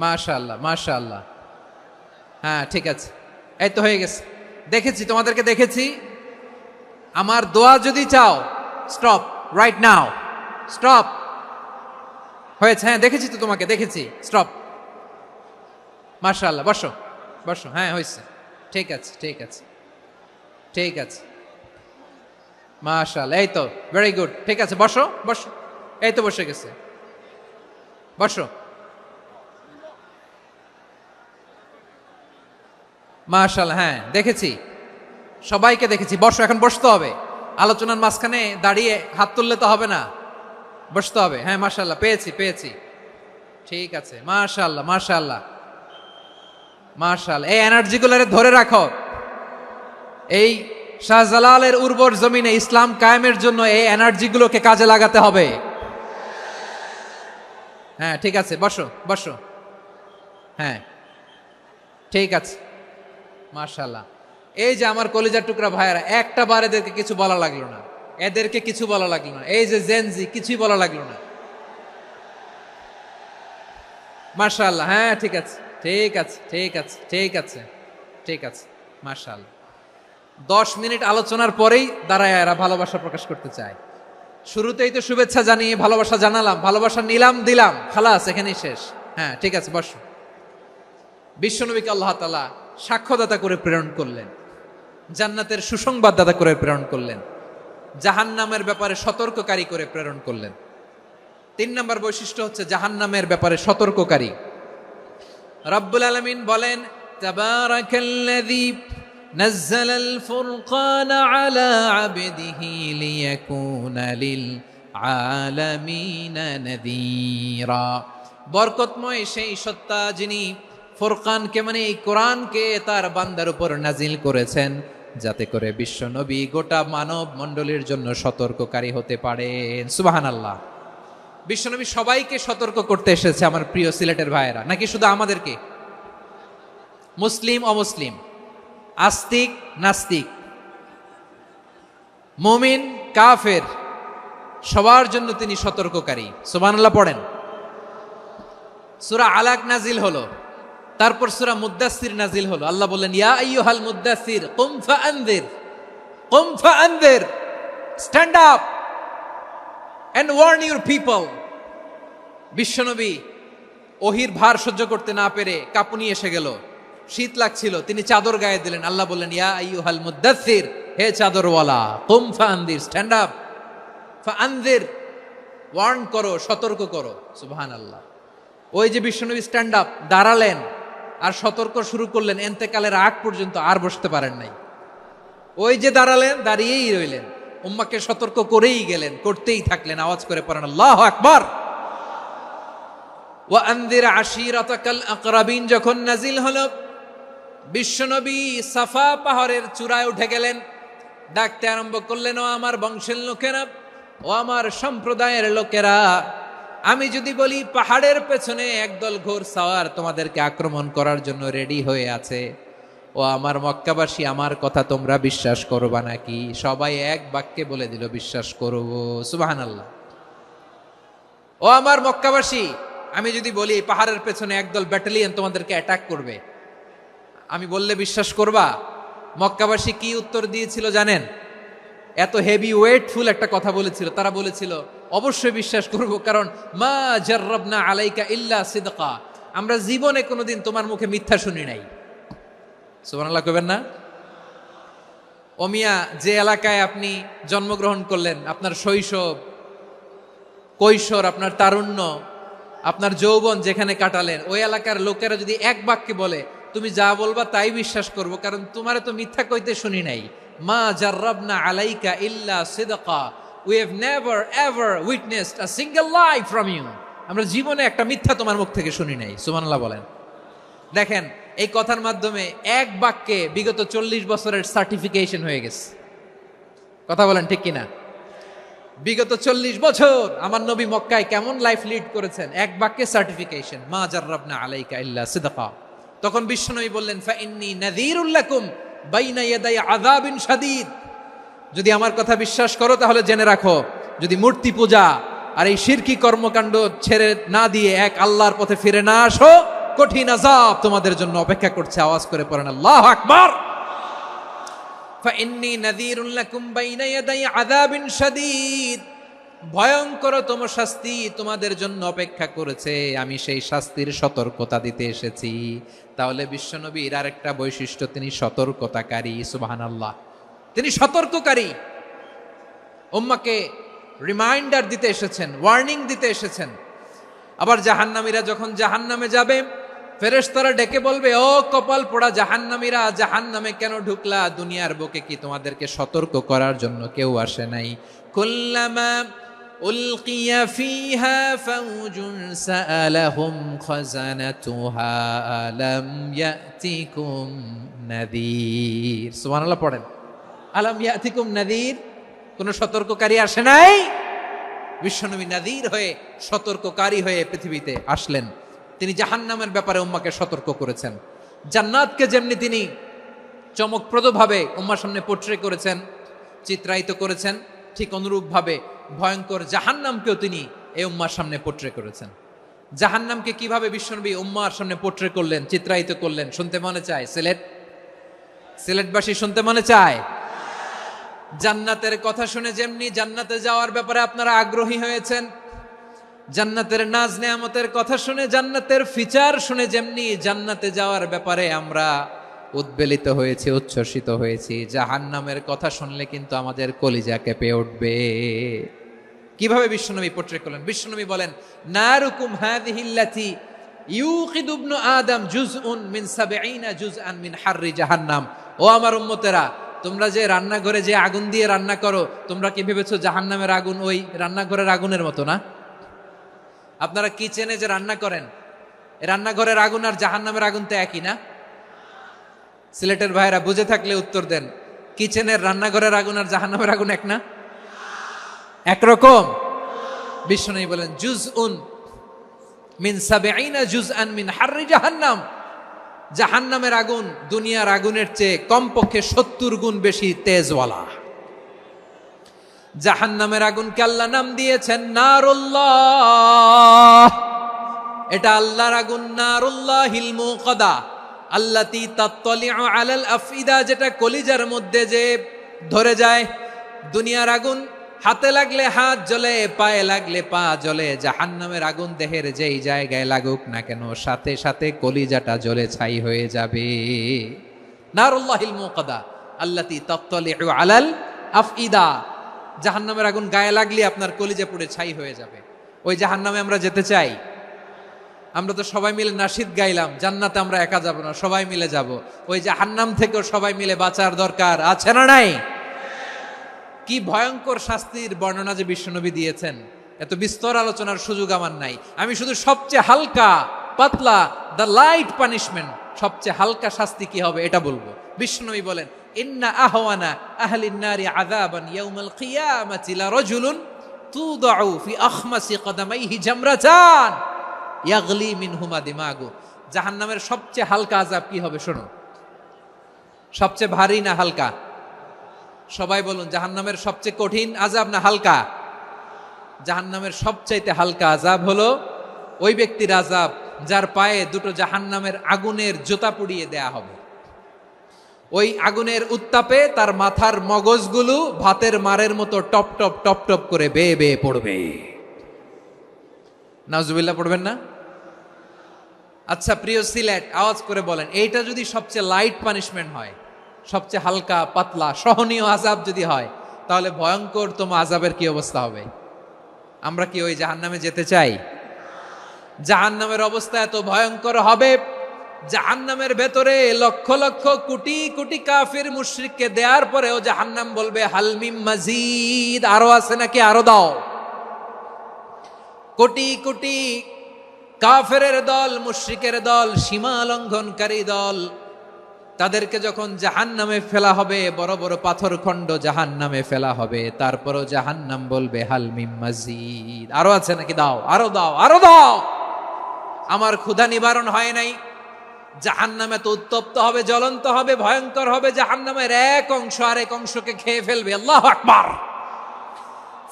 মাশাআল্লাহ, মাশাআল্লাহ, হ্যাঁ ঠিক আছে। এই তো হয়ে গেছে। দেখেছি, তোমাদেরকে দেখেছি। আমার দোয়া যদি চাও, স্টপ রাইট নাও, স্টপ। হয়েছে? হ্যাঁ দেখেছি তো, তোমাকে দেখেছি। স্টপ। মাশাআল্লাহ, বসো বসো। হ্যাঁ হয়েছে, ঠিক আছে ঠিক আছে ঠিক আছে। মাশাআল্লাহ, এই তো ভেরি গুড। ঠিক আছে, বসো বসো। এই তো বসে গেছে, বসো। মাশাআল্লাহ, হ্যাঁ দেখেছি, সবাইকে দেখেছি। বসো, এখন বসতে হবে। আলোচনার মাঝখানে দাঁড়িয়ে হাত তুললে তো হবে না, বসতে হবে। হ্যাঁ মাশাআল্লাহ, পেয়েছি। ঠিক আছে, মাশাআল্লাহ মাশাআল্লাহ মাশাআল্লাহ। এই এনার্জিগুলোরে ধরে রাখো। এই শাহজালালের উর্বর জমিনে ইসলাম কায়েমের জন্য এই এনার্জিগুলোকে কাজে লাগাতে হবে। হ্যাঁ ঠিক আছে, বসো বসো। হ্যাঁ ঠিক আছে, মাশাআল্লাহ। এই যে আমার কলিজার টুকরা ভাইয়েরা, একটা বার এদেরকে কিছু বলা লাগলো না, এদেরকে কিছু বলা লাগলো না। এই যে জেনজি, কিছুই বলা লাগলো না। মাশাআল্লাহ, হ্যাঁ ঠিক আছে ঠিক আছে ঠিক আছে ঠিক আছে ঠিক আছে। মাশাআল্লাহ। 10 মিনিট আলোচনার পরেই দাঁড়ায় এরা ভালোবাসা প্রকাশ করতে চায়। শুরুতেই তো শুভেচ্ছা জানিয়ে ভালোবাসা জানালাম, ভালোবাসা নিলাম, দিলাম, খালাস, এখানেই শেষ। হ্যাঁ ঠিক আছে, বসো। বিশ্বনবীকে আল্লাহ তাআলা সাক্ষ্যদাতা করে প্রেরণ করলেন, জান্নাতের সুসংবাদদাতা করে প্রেরণ করলেন, জাহান্নামের ব্যাপারে সতর্ককারী করে প্রেরণ করলেন। 3 নম্বর বৈশিষ্ট্য হচ্ছে জাহান্নামের ব্যাপারে সতর্ককারী। রব্বুল আলামিন বলেন, তাবারাকাল্লাযী নাযালাল ফুরকানা আলা আবদিহি লিয়াকুনা লিল আলামিনা নাযীরা। বরকতময় সেই সত্তা যিনি ফুরকানকে মানে এই কোরআনকে তার বান্দার উপর নাজিল করেছেন, যাতে করে বিশ্ব নবী গোটা মানব মণ্ডলীর জন্য সতর্ককারী হতে পারেন। সুবহানাল্লাহ। বিশ্বনবী সবাইকে সতর্ক করতে এসেছে, আমার প্রিয় সিলেটের ভাইয়েরা, নাকি শুধু আমাদেরকে? মুসলিম অমুসলিম, আস্তিক নাস্তিক, মুমিন কাফের, সবার জন্য তিনি সতর্ককারী। সুবহানাল্লাহ পড়েন। সূরা আলাক নাজিল হলো, তারপর সূরা মুদ্দাসসির নাজিল হলো। আল্লাহ বললেন, ইয়া আইয়ুহাল মুদ্দাসসির কুম ফাআনযির, কুম ফাআনযির, stand up and warn your people. বিশ্বনবী ওহির ভার সহ্য করতে না পেরে কাঁপুনি এসে গেল, শীত লাগছিল, তিনি চাদর গায়ে দিলেন। আল্লাহ বললেন, ইয়া আইয়ুহাল মুদ্দাসসির, হে চাদরওয়ালা, কুম ফাআনযির, স্ট্যান্ড আপ, ফাআনযির, ওয়ার্ন করো, সতর্ক করো। সুবহানাল্লাহ। ওই যে বিশ্বনবী স্ট্যান্ড আপ, দাঁড়ালেন আর সতর্ক শুরু করলেন, এন্তেকালের আগ পর্যন্ত আর বসতে পারেন নাই। ওই যে দাঁড়ালেন, দাঁড়িয়েই রইলেন, উম্মাকে সতর্ক করেই গেলেন, করতেই থাকলেন। আওয়াজ করে পড়েন আল্লাহু আকবার। ওয়া আনযির আশীরাতাকাল আকরাবিন যখন নাজিল হলো, বিশ্বনবী সাফা পাহাড়ের চূড়ায় উঠে গেলেন, ডাকতে আরম্ভ করলেন, ও আমার বংশের লোকেরা, ও আমার সম্প্রদায়ের লোকেরা, আমি যদি বলি পাহাড়ের পেছনে একদল ঘোড়সাওয়ার তোমাদেরকে আক্রমণ করার জন্য রেডি হয়ে আছে, ও আমার মক্কাবাসী, আমার কথা তোমরা বিশ্বাস করবা নাকি? সবাই এক বাক্যে বলে দিল, বিশ্বাস করব। সুবহানাল্লাহ। ও আমার মক্কাবাসী, আমি যদি বলি পাহাড়ের পেছনে একদল ব্যাটালিয়ন তোমাদেরকে অ্যাটাক করবে, আমি বললে বিশ্বাস করবা? মক্কাবাসী কি উত্তর দিয়েছিল জানেন? এত হেভি ওয়েটফুল একটা কথা বলেছিল। তারা বলেছিল, অবশ্যই বিশ্বাস করব, কারণ মা জাররাবনা আলাইকা ইল্লা সিদকা, আমরা জীবনে কোনোদিন তোমার মুখে মিথ্যা শুনি নাই। সুবহানাল্লাহ কইবেন না? ও মিয়া, যে এলাকায় আপনি জন্মগ্রহণ করলেন, আপনার শৈশব, কৈশোর, আপনার তারুণ্য, আপনার যৌবন যেখানে কাটালেন, ওই এলাকার লোকেরা যদি এক বাক্যে বলে তুমি যা বলবা তাই বিশ্বাস করব, কারণ তোমারে তো মিথ্যা কইতে শুনি নাই। মা জাররাবনা আলাইকা ইল্লা সিদকা, we have never ever witnessed a single lie from you, আমরা জীবনে একটা মিথ্যা তোমার মুখ থেকে শুনি নাই। সুবহানাল্লাহ বলেন। দেখেন, এই কথার মাধ্যমে এক বাক্যে বিগত 40 বছরের সার্টিফিকেশন হয়ে গেছে। কথা বলেন ঠিক কিনা? বিগত 40 বছর আমার নবী মক্কায় কেমন লাইফ লিড করেছেন, এক বাক্যে সার্টিফিকেশন, মা জাররাবনা আলাইকা ইল্লা সিদকা। তখন বিশ্বনবী বললেন, ফা ইন্নী নাযীরুল লাকুম বাইনা ইয়াদাই আযাবিন শাদীদ, যদি আমার কথা বিশ্বাস করো তাহলে জেনে রাখো, যদি মূর্তি পূজা আর এই শিরকি কর্মকাণ্ড ছেড়ে না দিয়ে এক আল্লাহর পথে ফিরে না আসো, কঠিন আযাব তোমাদের জন্য অপেক্ষা করছে। আওয়াজ করে পড়েন আল্লাহু আকবার। ফাইন্নী নাযীরুল লাকুম বাইনা ইয়াদাই আযাবিন শাদীদ, ভয়ঙ্করতম শাস্তি তোমাদের জন্য অপেক্ষা করেছে, আমি সেই শাস্তির সতর্কতা দিতে এসেছি। তাহলে বিশ্বনবীর আরেকটা বৈশিষ্ট্য, তিনি সতর্কতাকারী। সুবহানাল্লাহ। তিনি সতর্ককারী, উম্মাকে রিমাইন্ডার দিতে এসেছেন, ওয়ার্নিং দিতে এসেছেন। আবার জাহান্নামীরা যখন জাহান্নামে যাবে, ফেরেশতারা ডেকে বলবে, ও কপাল পোড়া জাহান্নামীরা, জাহান্নামে কেন ঢুকলা? দুনিয়ার বুকে কি তোমাদেরকে সতর্ক করার জন্য কেউ আসে নাই? কুল্লামা উলকিয়া ফিহা ফাউজুন সাআলাহুম খাযানাতুহা আলাম ইয়াতিকুম নাযীর। সুবহানাল্লাহ পড়েন। আলাম ইয়াতিকুম নাযীর, কোন সতর্ককারী আসে নাই? বিশ্বনবী নাযীর হয়ে, সতর্ককারী হয়ে পৃথিবীতে আসলেন। তিনি জাহান্নামের ব্যাপারে উম্মাকে সতর্ক করেছেন। জান্নাতকে যেমনি তিনি চমকপ্রদভাবে উম্মার সামনে পোট্রে করেছেন, চিত্রায়িত করেছেন, ঠিক অনুরূপভাবে ভয়ঙ্কর জাহান্নামকেও তিনি এই উম্মার সামনে পোট্রে করেছেন। জাহান্নামকে কিভাবে বিশ্বনবী উম্মার সামনে পোট্রে করলেন, চিত্রায়িত করলেন, শুনতে মনে চায়? সিলেটবাসী শুনতে মনে চায়? জান্নাতের কথা শুনে যেমনি জান্নাতে যাওয়ার ব্যাপারে আপনারা আগ্রহী হয়েছেন, জান্নাতের নাজ নেয়ামতের কথা শুনে, জান্নাতের ফিচার শুনে যেমনি জান্নাতে যাওয়ার ব্যাপারে আমরা উদ্বেলিত হয়েছি, উচ্ছ্বসিত হয়েছি, জাহান্নামের কথা শুনলে কিন্তু আমাদের কলিজা কেঁপে উঠবে। কিভাবে বিশ্বনবী পোট্রে করলেন? বিশ্বনবী বলেন, নারুকুম হাযিহিল্লাতী ইউকিদু ইবনু আদম জুজউন মিন ৭০ জুজআন মিন হাররি জাহান্নাম। ও আমার উম্মতেরা, তোমরা যে রান্নাঘরে যে আগুন দিয়ে রান্না করো, তোমরা কি ভেবেছো জাহান্নামের আগুন ওই রান্নাঘরের আগুনের মতো না? আপনারা কিচেনে যে রান্না করেন, রান্নাঘরের আগুন আর জাহান্নামের আগুন তো একই না? সিলেটের ভাইরা বুঝে থাকলে উত্তর দেন, কিচেনের রান্নাঘরের আগুন আর জাহান্নামের আগুন এক না? একরকম? বিশ্বনবী বলেন, জুজউন মিন ৭০ জুজআন মিন হাররি জাহান্নাম। জাহান্নামের আগুন দুনিয়ার আগুনের চেয়ে কমপক্ষে ৭০ গুণ বেশি তেজওয়ালা। জাহান্নামের আগুনকে আল্লাহ নাম দিয়েছেন নারুল্লাহ। এটা আল্লাহর আগুন, নারুল্লাহিল মুকাদা আল্লাতী তাত্তালিউ আলাল আফইদা, যেটা কলিজার মধ্যে যে ধরে যায়। দুনিয়ার আগুন হাতে লাগলে হাত জ্বলে, পায়ে লাগলে পা জ্বলে। জাহান্নামের আগুন দেহের যেই জায়গায় লাগুক না কেন, সাথে সাথে কলিজাটা জ্বলে ছাই হয়ে যাবে। নারুল্লাহিল মুকাদা আল্লাতী তাত্তালিউ আলাল আফইদা। জাহান্নামের আগুন গায়ে লাগলে আপনার কলিজা পুড়ে ছাই হয়ে যাবে। ওই জাহান্নামে আমরা যেতে চাই? আমরা তো সবাই মিলে নাশিদ গাইলাম, জান্নাতে আমরা একা যাব না, সবাই মিলে যাব। ওই জাহান্নাম থেকেও সবাই মিলে বাঁচার দরকার আছে না নাই? কি ভয়ঙ্কর শাস্তির বর্ণনা যে বিশ্বনবী দিয়েছেন, এত বিস্তর আলোচনার সুযোগ আমার নাই। আমি শুধু সবচেয়ে হালকা পাতলা, দ্য লাইট পানিশমেন্ট, সবচেয়ে হালকা শাস্তি কি হবে এটা বলবো। বিশ্বনবী বলেন, ইন্না আহওয়ানা আহলিন নারি আযাবান ইয়াউমাল কিয়ামাতি লারাজুলুন তুদাউ ফি আখমাসি কদামাইহি জামরাতান ইয়াগলি মিনহুমা দিমাগু। জাহান্নামের সবচেয়ে হালকা আযাব কি হবে শোনো। সবচেয়ে ভারী না হালকা? সবাই বলুন, জাহান্নামের সবচেয়ে কঠিন আযাব না হালকা? জাহান্নামের সবচাইতে হালকা আযাব হলো ওই ব্যক্তির আযাব যার পায়ে দুটো জাহান্নামের আগুনের জুতা পুড়িয়ে দেয়া হবে। ওই আগুনের উত্তাপে তার মাথার মগজগুলো ভাতের মারের মতো টপ টপ টপ টপ করে বেয়ে বেয়ে পড়বে। নাউজুবিল্লাহ পড়বেন না? আচ্ছা প্রিয় সিলেট, আওয়াজ করে বলেন, এইটা যদি সবচেয়ে লাইট পানিশমেন্ট হয়, সবচেয়ে হালকা পাতলা সহনীয় আযাব যদি হয়, তাহলে ভয়ঙ্করতম আযাবের কি অবস্থা হবে? আমরা কি ওই জাহান্নামে যেতে চাই? জাহান্নামের অবস্থা এত ভয়ঙ্কর হবে, জাহান্নামের ভেতরে লক্ষ লক্ষ কোটি কোটি কাফির মুশরিককে দেওয়ার পরেও জাহান্নাম বলবে হালমিম মাজিদ, আরো আছে নাকি, আরো দাও। কোটি কোটি কাফেরের দল, মুশরিকের দল, সীমা লঙ্ঘনকারী দল, তাদেরকে যখন জাহান্নামে ফেলা হবে, বড় বড় পাথর খণ্ড জাহান্নামে ফেলা হবে, তারপরও জাহান্নাম বলবে হালমিম মাজিদ, আরো আছে নাকি, দাও, আরো দাও, আরো দাও। আমার ক্ষুধা নিবারণ হয় নাই। জাহান্নামে তো উত্তপ্ত হবে, জ্বলন্ত হবে, ভয়ঙ্কর হবে। জাহান্নামের এক অংশ আরেক অংশকে খেয়ে ফেলবে। আল্লাহু আকবার।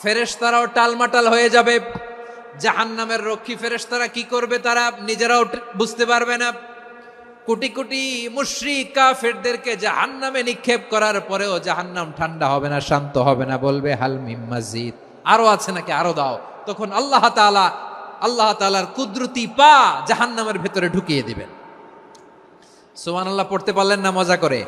ফেরেশতারাও টালমাটাল হয়ে যাবে। জাহান্নামের রক্ষী ফেরেশতারা কি করবে তারা নিজেরাও বুঝতে পারবে না। কোটি কোটি মুশরিক কাফেরদেরকে জাহান্নামে নিক্ষেপ করার পরেও জাহান্নাম ঠান্ডা হবে না, শান্ত হবে না, বলবে হাল মিম মাজিদ, আরো আছে নাকি, আরো দাও। তখন আল্লাহ তাআলার কুদরতি পা জাহান্নামের ভেতরে ঢুকিয়ে দিবেন। সুবহানাল্লাহ পড়তে পারলেন না মজা করে?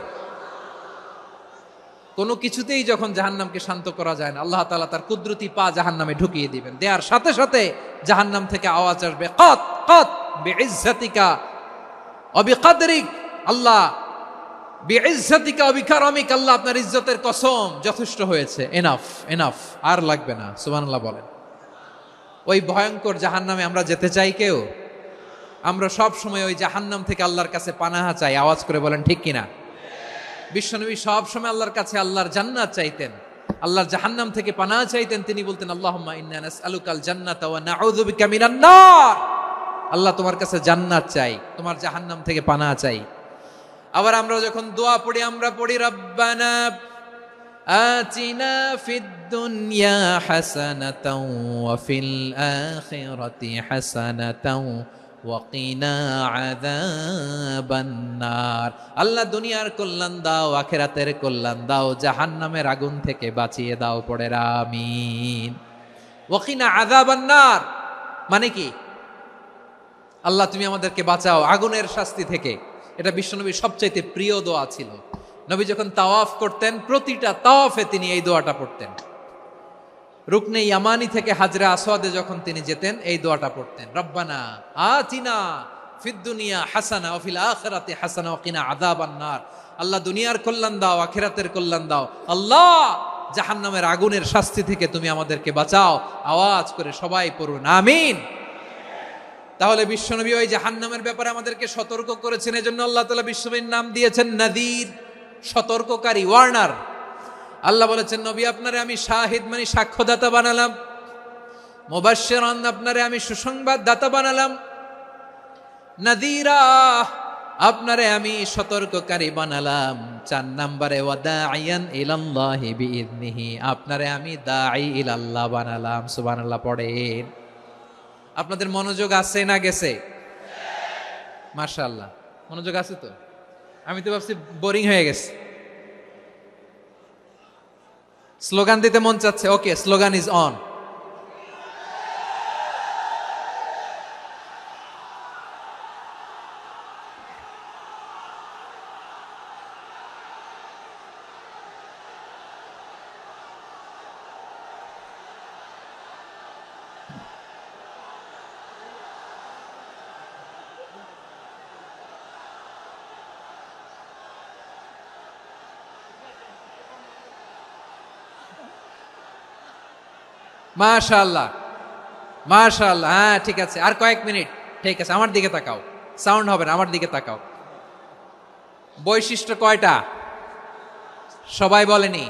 কোনো কিছুতেই যখন জাহান্নামকে শান্ত করা যায় না, আল্লাহ তাআলা তার কুদরতি পা জাহান্নামে ঢুকিয়ে দিবেন। দেওয়ার সাথে সাথে জাহান্নাম থেকে আওয়াজ আসবে, কাত কাত বিইজ্জাতিকা ওয়া বিকদরিক, আল্লাহ বিইজ্জাতিকা ওয়া বিকারামিক, আল্লাহ আপনার ইজ্জতের কসম, যথেষ্ট হয়েছে, এনাফ এনাফ, আর লাগবে না। সুবহানাল্লাহ বলেন। ওই ভয়ঙ্কর জাহান্নামে আমরা যেতে চাই কেউ? আমরা সব সময় ওই জাহান্নাম থেকে আল্লাহর কাছে পানাহা চাই। আওয়াজ করে বলেন ঠিক কিনা? বিশ্বনবী সব সময় আল্লাহর কাছে আল্লাহর জান্নাত চাইতেন, আল্লাহর জাহান্নাম থেকে পানাহা চাইতেন। তিনি বলতেন, আল্লাহুম্মা ইন্না নাসআলুকাল জান্নাতা ওয়া নাউযু বিকা মিনান নার। আল্লাহ তোমার কাছে জান্নাত চাই, তোমার জাহান্নাম থেকে পানাহা চাই। আবার আমরা যখন দোয়া পড়ি, আমরা পড়ি রব্বানা আতিনা ফিদ দুনিয়া হাসানাতাও ওয়া ফিল আখিরাতি হাসানাতাও ওয়া কিনা আযাবান নার। আল্লাহ দুনিয়ার কল্যাণ দাও, আখিরাতের কল্যাণ দাও, জাহান্নামের আগুন থেকে বাঁচিয়ে দাও, পড়ে আমিন। ওয়া কিনা আযাবান নার। মানে কি? আল্লাহ তুমি আমাদেরকে বাঁচাও আগুনের শাস্তি থেকে। এটা বিশ্বনবীর সবচাইতে প্রিয় দোয়া ছিল। নবী যখন তাওয়াফ করতেন, প্রতিটা তাওয়াফে তিনি এই দোয়াটা পড়তেন। রুকনে ইয়ামানি থেকে হাজরা আসওয়াদে যখন তিনি যেতেন, এই দোয়াটা পড়তেন, রব্বানা আতিনা ফিদ দুনিয়া হাসানা ওয়া ফিল আখিরাতি হাসানা ওয়া কিনা আযাবান নার। আল্লাহ দুনিয়ার কল্যাণ দাও, আখিরাতের কল্যাণ দাও। আল্লাহ জাহান্নামের আগুনের শাস্তি থেকে তুমি আমাদেরকে বাঁচাও। আওয়াজ করে সবাই পড়ুন আমিন। তাহলে বিশ্বনবী ওই জাহান্নামের ব্যাপারে আমাদেরকে সতর্ক করেছেন, এজন্য আল্লাহ তাআলা বিশ্বনবীর নাম দিয়েছেন নাযীর, সতর্ককারী, ওয়ার্নার। আল্লাহ বলেছেন নবী আপনারে আমি শাহিদ মানে সাক্ষ্যদাতা বানালাম, মুবাশশিরান আপনারে আমি সুসংবাদ দাতা বানালাম, নাযীরা আপনারে আমি সতর্ককারী বানালাম। 4 নম্বরে ওয়াদাইয়ান ইলাল্লাহি বিইذনিহি, আপনারে আমি দাঈ ইলাল্লাহ বানালাম। সুবহানাল্লাহ পড়েন। আপনাদের মনোযোগ আছে না গেছে? মাশাআল্লাহ মনোযোগ আছে তো। আমি তো ভাবছি বোরিং হয়ে গেছে। স্লোগান দিতে মন চাচ্ছে। ওকে, স্লোগান ইজ অন। মাশাআল্লাহ মাশাআল্লাহ, হ্যাঁ ঠিক আছে, আর কয়েক মিনিট। ঠিক আছে, আমার দিকে তাকাও, সাউন্ড হবে না, আমার দিকে তাকাও। বৈশিষ্ট্য কয়টা সবাই বলেনি?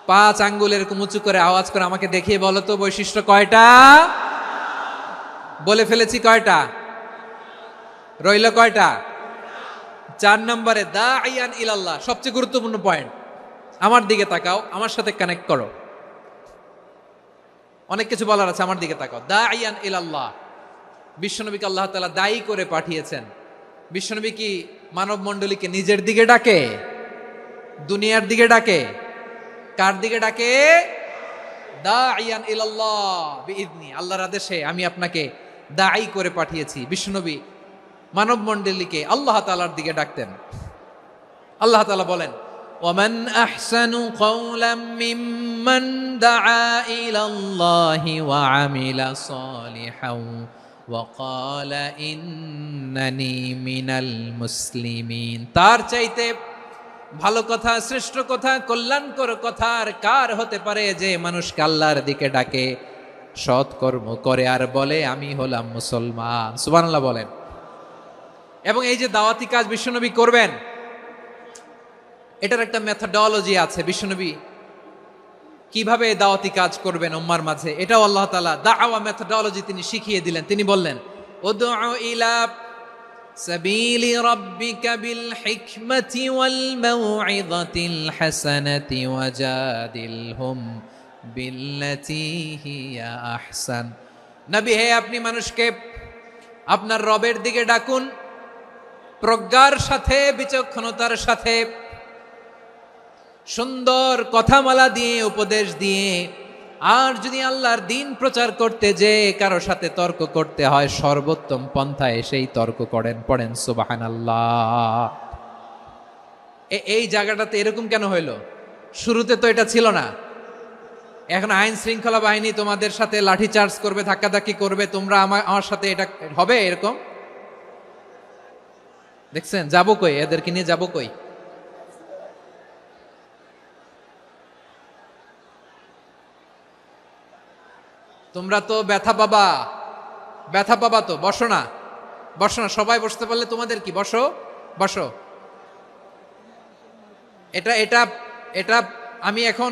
5 আঙ্গুল এরকম উঁচু করে আওয়াজ করে আমাকে দেখিয়ে বলো তো বৈশিষ্ট্য কয়টা? বলে ফেলেছি কয়টা? রইল কয়টা? 4 নম্বরে দাঈয়ান ইলাল্লাহ, সবচেয়ে গুরুত্বপূর্ণ পয়েন্ট। আমার দিকে তাকাও, আমার সাথে কানেক্ট করো। অনেক কিছু বলার আছে, আমার দিকে তাকাও। দাঈয়ান ইলাল্লাহ, বিশ্বনবীকে আল্লাহ তাআলা দায়ী করে পাঠিয়েছেন। বিশ্বনবী কি মানব মণ্ডলীকে নিজের দিকে ডাকে? দুনিয়ার দিকে ডাকে? কার দিকে ডাকে? দাঈয়ান ইলাল্লাহ বিইذনি, আল্লাহর আদেশে আমি আপনাকে দায়ী করে পাঠিয়েছি। বিশ্বনবী মানব মণ্ডলীকে আল্লাহ তাআলার দিকে ডাকতেন। আল্লাহ তাআলা বলেন, ومن أحسن قولا ممن دعا إلى الله وعمل صالحا وقال إنني من المسلمين। তার চাইতে ভালো কথা, শ্রেষ্ঠ কথা, কল্যাণকর কথা আর কার হতে পারে যে মানুষকে আল্লাহর দিকে ডাকে, সৎকর্ম করে আর বলে আমি হলাম মুসলমান। সুবহানাল্লাহ বলেন। এবং এই যে দাওয়াতি কাজ বিশ্বনবী করবেন, এটার একটা মেথডোলজি আছে। বিশ্বনবী কিভাবে দাওয়াতি কাজ করবেন উম্মার মাঝে, এটাও আল্লাহ তাআলা দাওয়া মেথডোলজি তিনি শিখিয়ে দিলেন। তিনি বললেন, উদউ ইলা সাবিলি রাব্বিকা বিল হিকমাতি ওয়াল মাউইযাতিল হাসানাতি ওয়াজাদিলহুম বিল্লাতী হিয়া আহসান। নবী হে, আপনি মানুষকে আপনার রবের দিকে ডাকুন প্রজ্ঞার সাথে, বিচক্ষণতার সাথে, সুন্দর কথামালা দিয়ে, উপদেশ দিয়ে। আর যদি আল্লাহর দিন প্রচার করতে যে কারো সাথে তর্ক করতে হয়, সর্বোত্তম পন্থায় সেই তর্ক করেন। পড়েন সুবহানাল্লাহ। এই জায়গাটাতে এরকম কেন হইল? শুরুতে তো এটা ছিল না। এখন আইন শৃঙ্খলা বাহিনী তোমাদের সাথে লাঠি চার্জ করবে, ধাক্কাধাক্কি করবে, তোমরা আমার সাথে এটা হবে এরকম? দেখছেন যাবো কই? এদেরকে নিয়ে যাবো কই? তোমরা তো ব্যথা পাবা, ব্যথা পাবা তো। বসো না, বসো না, সবাই বসতে পারলে তোমাদের কি? বসো বসো। এটা এটা এটা আমি এখন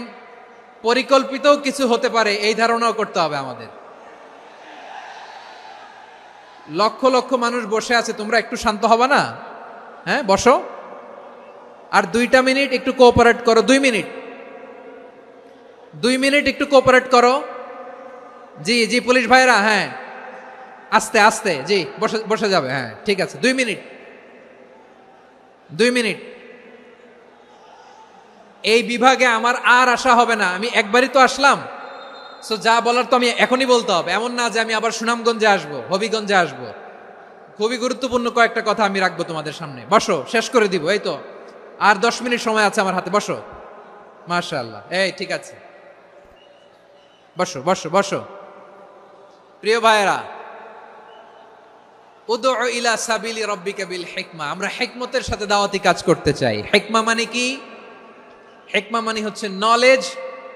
পরিকল্পিতও কিছু হতে পারে এই ধারণাও করতে হবে আমাদের। লক্ষ লক্ষ মানুষ বসে আছে, তোমরা একটু শান্ত হবা না? হ্যাঁ বসো। আর 2টা মিনিট একটু কোঅপারেট করো। 2 মিনিট, 2 মিনিট একটু কোঅপারেট করো। জি জি পুলিশ ভাইরা, হ্যাঁ আস্তে আস্তে, জি বসে বসে যাবে। হ্যাঁ ঠিক আছে, 2 মিনিট, 2 মিনিট। এই বিভাগে আমার আর আসা হবে না, আমি একবারই তো আসলাম। সো যা বলার তো আমি এখনই বলতে হবে, এমন না যে আমি আবার সুনামগঞ্জে আসবো, হবিগঞ্জে আসবো। খুবই গুরুত্বপূর্ণ কয়েকটা কথা আমি রাখবো তোমাদের সামনে। বসো, শেষ করে দিব। এই তো আর 10 মিনিট সময় আছে আমার হাতে। বসো। মাশাআল্লাহ, এই ঠিক আছে, বসো বসো বসো। প্রিয় ভাইয়েরা, উদউ ইলা সাবিলি রাব্বিকা বিল হিকমা, আমরা হিকমতের সাথে দাওয়াতি কাজ করতে চাই। হিকমা মানে কি? হিকমা মানে হচ্ছে knowledge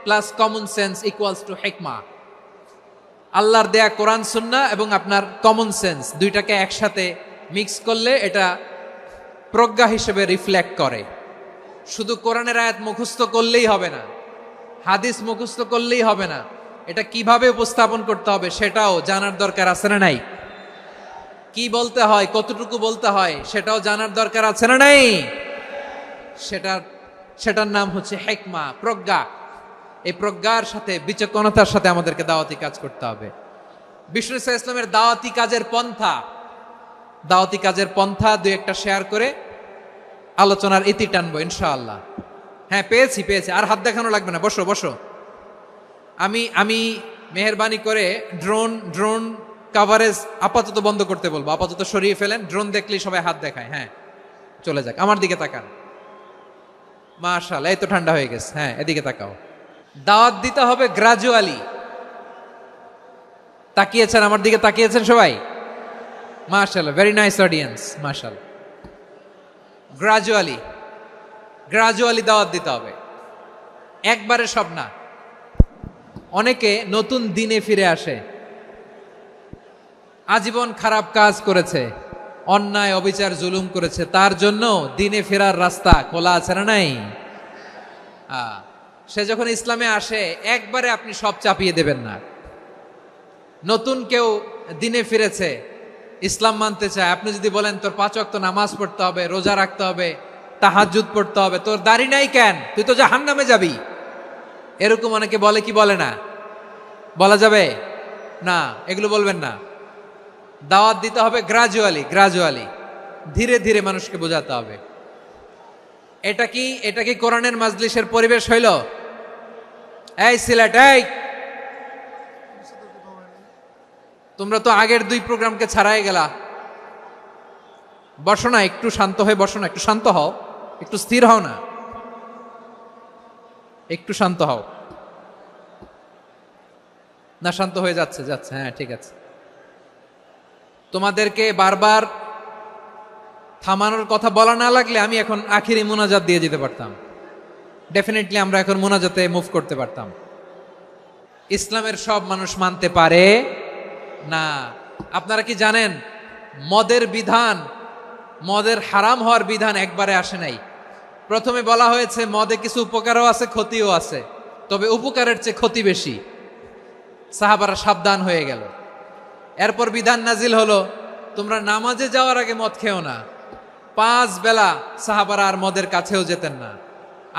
plus common sense equals to হিকমা। আল্লাহর দেয়া কোরআন সুন্নাহ এবং আপনার কমন সেন্স দুইটাকে একসাথে মিক্স করলে এটা প্রজ্ঞা হিসেবে রিফ্লেক্ট করে। শুধু কোরআনের আয়াত মুখস্থ করলেই হবে না, হাদিস মুখস্থ করলেই হবে না, এটা কিভাবে উপস্থাপন করতে হবে সেটাও জানার দরকার আছে না নাই? কি বলতে হয়, কতটুকু বলতে হয় সেটাও জানার দরকার আছে না নাই? সেটার নাম হচ্ছে হিকমা, প্রজ্ঞা। এই প্রজ্ঞার সাথে বিচক্ষণতার সাথে আমাদেরকে দাওয়াতি কাজ করতে হবে। বিষ্ণু ইসলামের দাওয়াতি কাজের পন্থা দুই একটা শেয়ার করে আলোচনার ইতি টানবো ইনশাআল্লাহ। হ্যাঁ, পেয়েছি। আর হাত দেখানো লাগবে না, বসো বসো। আমি মেহেরবানি করে ড্রোন কাভারেজ আপাতত বন্ধ করতে বলবো, আপাতত সরিয়ে ফেলেন। ড্রোন দেখলেই সবাই হাত দেখায়। হ্যাঁ, চলে যাক, আমার দিকে তাকান। মাশাআল্লাহ, এই তো ঠান্ডা হয়ে গেছে। হ্যাঁ, এদিকে তাকাও। দাওয়াত দিতে হবে গ্রাজুয়ালি। তাকিয়েছেন আমার দিকে, তাকিয়েছেন সবাই? মাশাআল্লাহ, ভেরি নাইস অডিয়েন্স, মাশাআল্লাহ। গ্রাজুয়ালি দাওয়াত দিতে হবে, একবারে সব না। অনেকে নতুন দিনে ফিরে আসে, আজীবন খারাপ কাজ করেছে, অন্যায় অবিচার জুলুম করেছে, তার জন্য দিনে ফেরার রাস্তা খোলা আছে না নাই? সে যখন ইসলামে আসে একবারে আপনি সব চাপিয়ে দেবেন না। নতুন কেউ দিনে ফিরেছে, ইসলাম মানতে চায়, আপনি যদি বলেন তোর 5 ওয়াক্ত নামাজ পড়তে হবে, রোজা রাখতে হবে, তাহাজ্জুদ পড়তে হবে, তোর দাড়ি নাই কেন, তুই তো জাহান্নামে যাবি, এরকম অনেকে বলে কি বলে না? বলা যাবে না, এগুলো বলবেন না। দাওয়াত দিতে হবে গ্রাজুয়ালি, ধীরে ধীরে মানুষকে বোঝাতে হবে। এটা কি কোরআনের মাজলিসের পরিবেশ হইল? এই সিলেট, এই তোমরা তো আগের 2 প্রোগ্রামকে ছাড়াই গেলা। বসো না, একটু শান্ত হয়ে বসো না, একটু শান্ত হও, একটু স্থির হও না, একটু শান্ত হও না। শান্ত হয়ে যাচ্ছে। হ্যাঁ, ঠিক আছে। তোমাদেরকে বারবার থামানোর কথা বলা না লাগলে আমি এখন আখিরি মুনাজাত দিয়ে যেতে পারতাম। ডেফিনেটলি আমরা এখন মুনাজাতে মুভ করতে পারতাম। ইসলামের সব মানুষ মানতে পারে না। আপনারা কি জানেন মদের হারাম হওয়ার বিধান একবারে আসে নাই। প্রথমে বলা হয়েছে মদে কিছু উপকারও আছে, ক্ষতিও আছে, তবে উপকারের চেয়ে ক্ষতি বেশি। সাহাবারা সাবধান হয়ে গেল। এরপর বিধান নাজিল হলো, তোমরা নামাজে যাওয়ার আগে মদ খেও না। 5 বেলা সাহাবারা আর মদের কাছেও যেতেন না,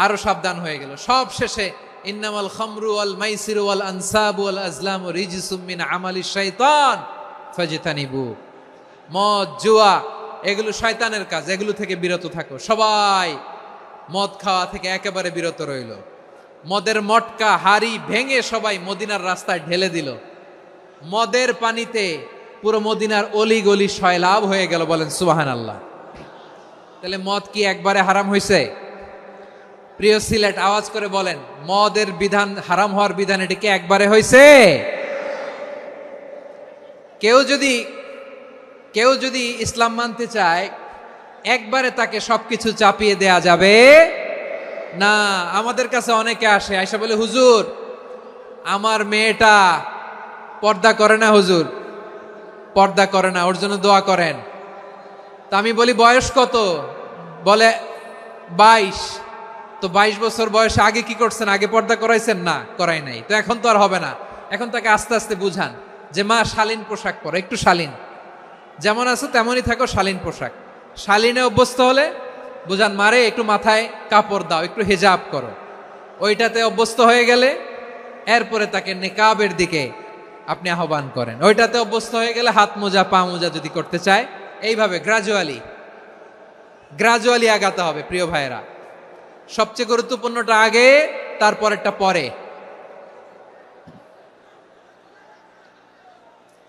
আরো সাবধান হয়ে গেল। সব শেষে ইন্নামাল খামরু ওয়াল মাইসিরু ওয়াল আনসাবু ওয়াল আজলামু রিজসুম মিন আমালিশ শাইতান ফাজতানিবু। মদ, জুয়া এগুলো শয়তানের কাজ, এগুলো থেকে বিরত থাকো। সবাই মদ খাওয়া থেকে একেবারে বিরত রইল। মদের মটকা হাড়ি ভেঙে সবাই মদিনার রাস্তায় ঢেলে দিল। মদের পানিতে পুরো মদিনার অলি গলি সয়লাভ হয়ে গেল। বলেন সুবহানাল্লাহ। তাহলে মদ কি একবারে হারাম হয়েছে? প্রিয় সিলেট, আওয়াজ করে বলেন, মদের বিধান, হারাম হওয়ার বিধান এটা কি একবারে হয়েছে? কেউ যদি ইসলাম মানতে চায় একবারে তাকে সবকিছু চাপিয়ে দেয়া যাবে না। আমাদের কাছে অনেকে আসে, আয়সা বলে, হুজুর আমার মেয়েটা পর্দা করে না, হুজুর পর্দা করে না, ওর জন্য দোয়া করেন। তা আমি বলি বয়স কত? বলে 22। তো 22 বছর বয়সে আগে কি করছেন? আগে পর্দা করাইছেন? না, করাই নাই। তো এখন তো আর হবে না। এখন তাকে আস্তে আস্তে বুঝান যে মা শালীন পোশাক পরো, একটু শালীন, যেমন আছো তেমনই থাকো, শালীন পোশাক। শালীনে অভ্যস্ত হলে বুঝান, মারে একটু মাথায় কাপড় দাও, একটু হিজাব করো। ওইটাতে অভ্যস্ত হয়ে গেলে এরপরে তাকে নিকাবের দিকে আপনি আহ্বান করেন। ওইটাতে অভ্যস্ত হয়ে গেলে হাত মোজা, পা মোজা যদি করতে চায়, এইভাবে গ্রাজুয়ালি আগাতে হবে। প্রিয় ভাইয়েরা, সবচেয়ে গুরুত্বপূর্ণটা আগে, তারপরেরটা পরে।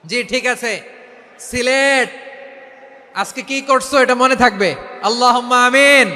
জি ঠিক আছে, সিলেট আজকে কি করছো এটা মনে থাকবে। আল্লাহুম্মা আমিন।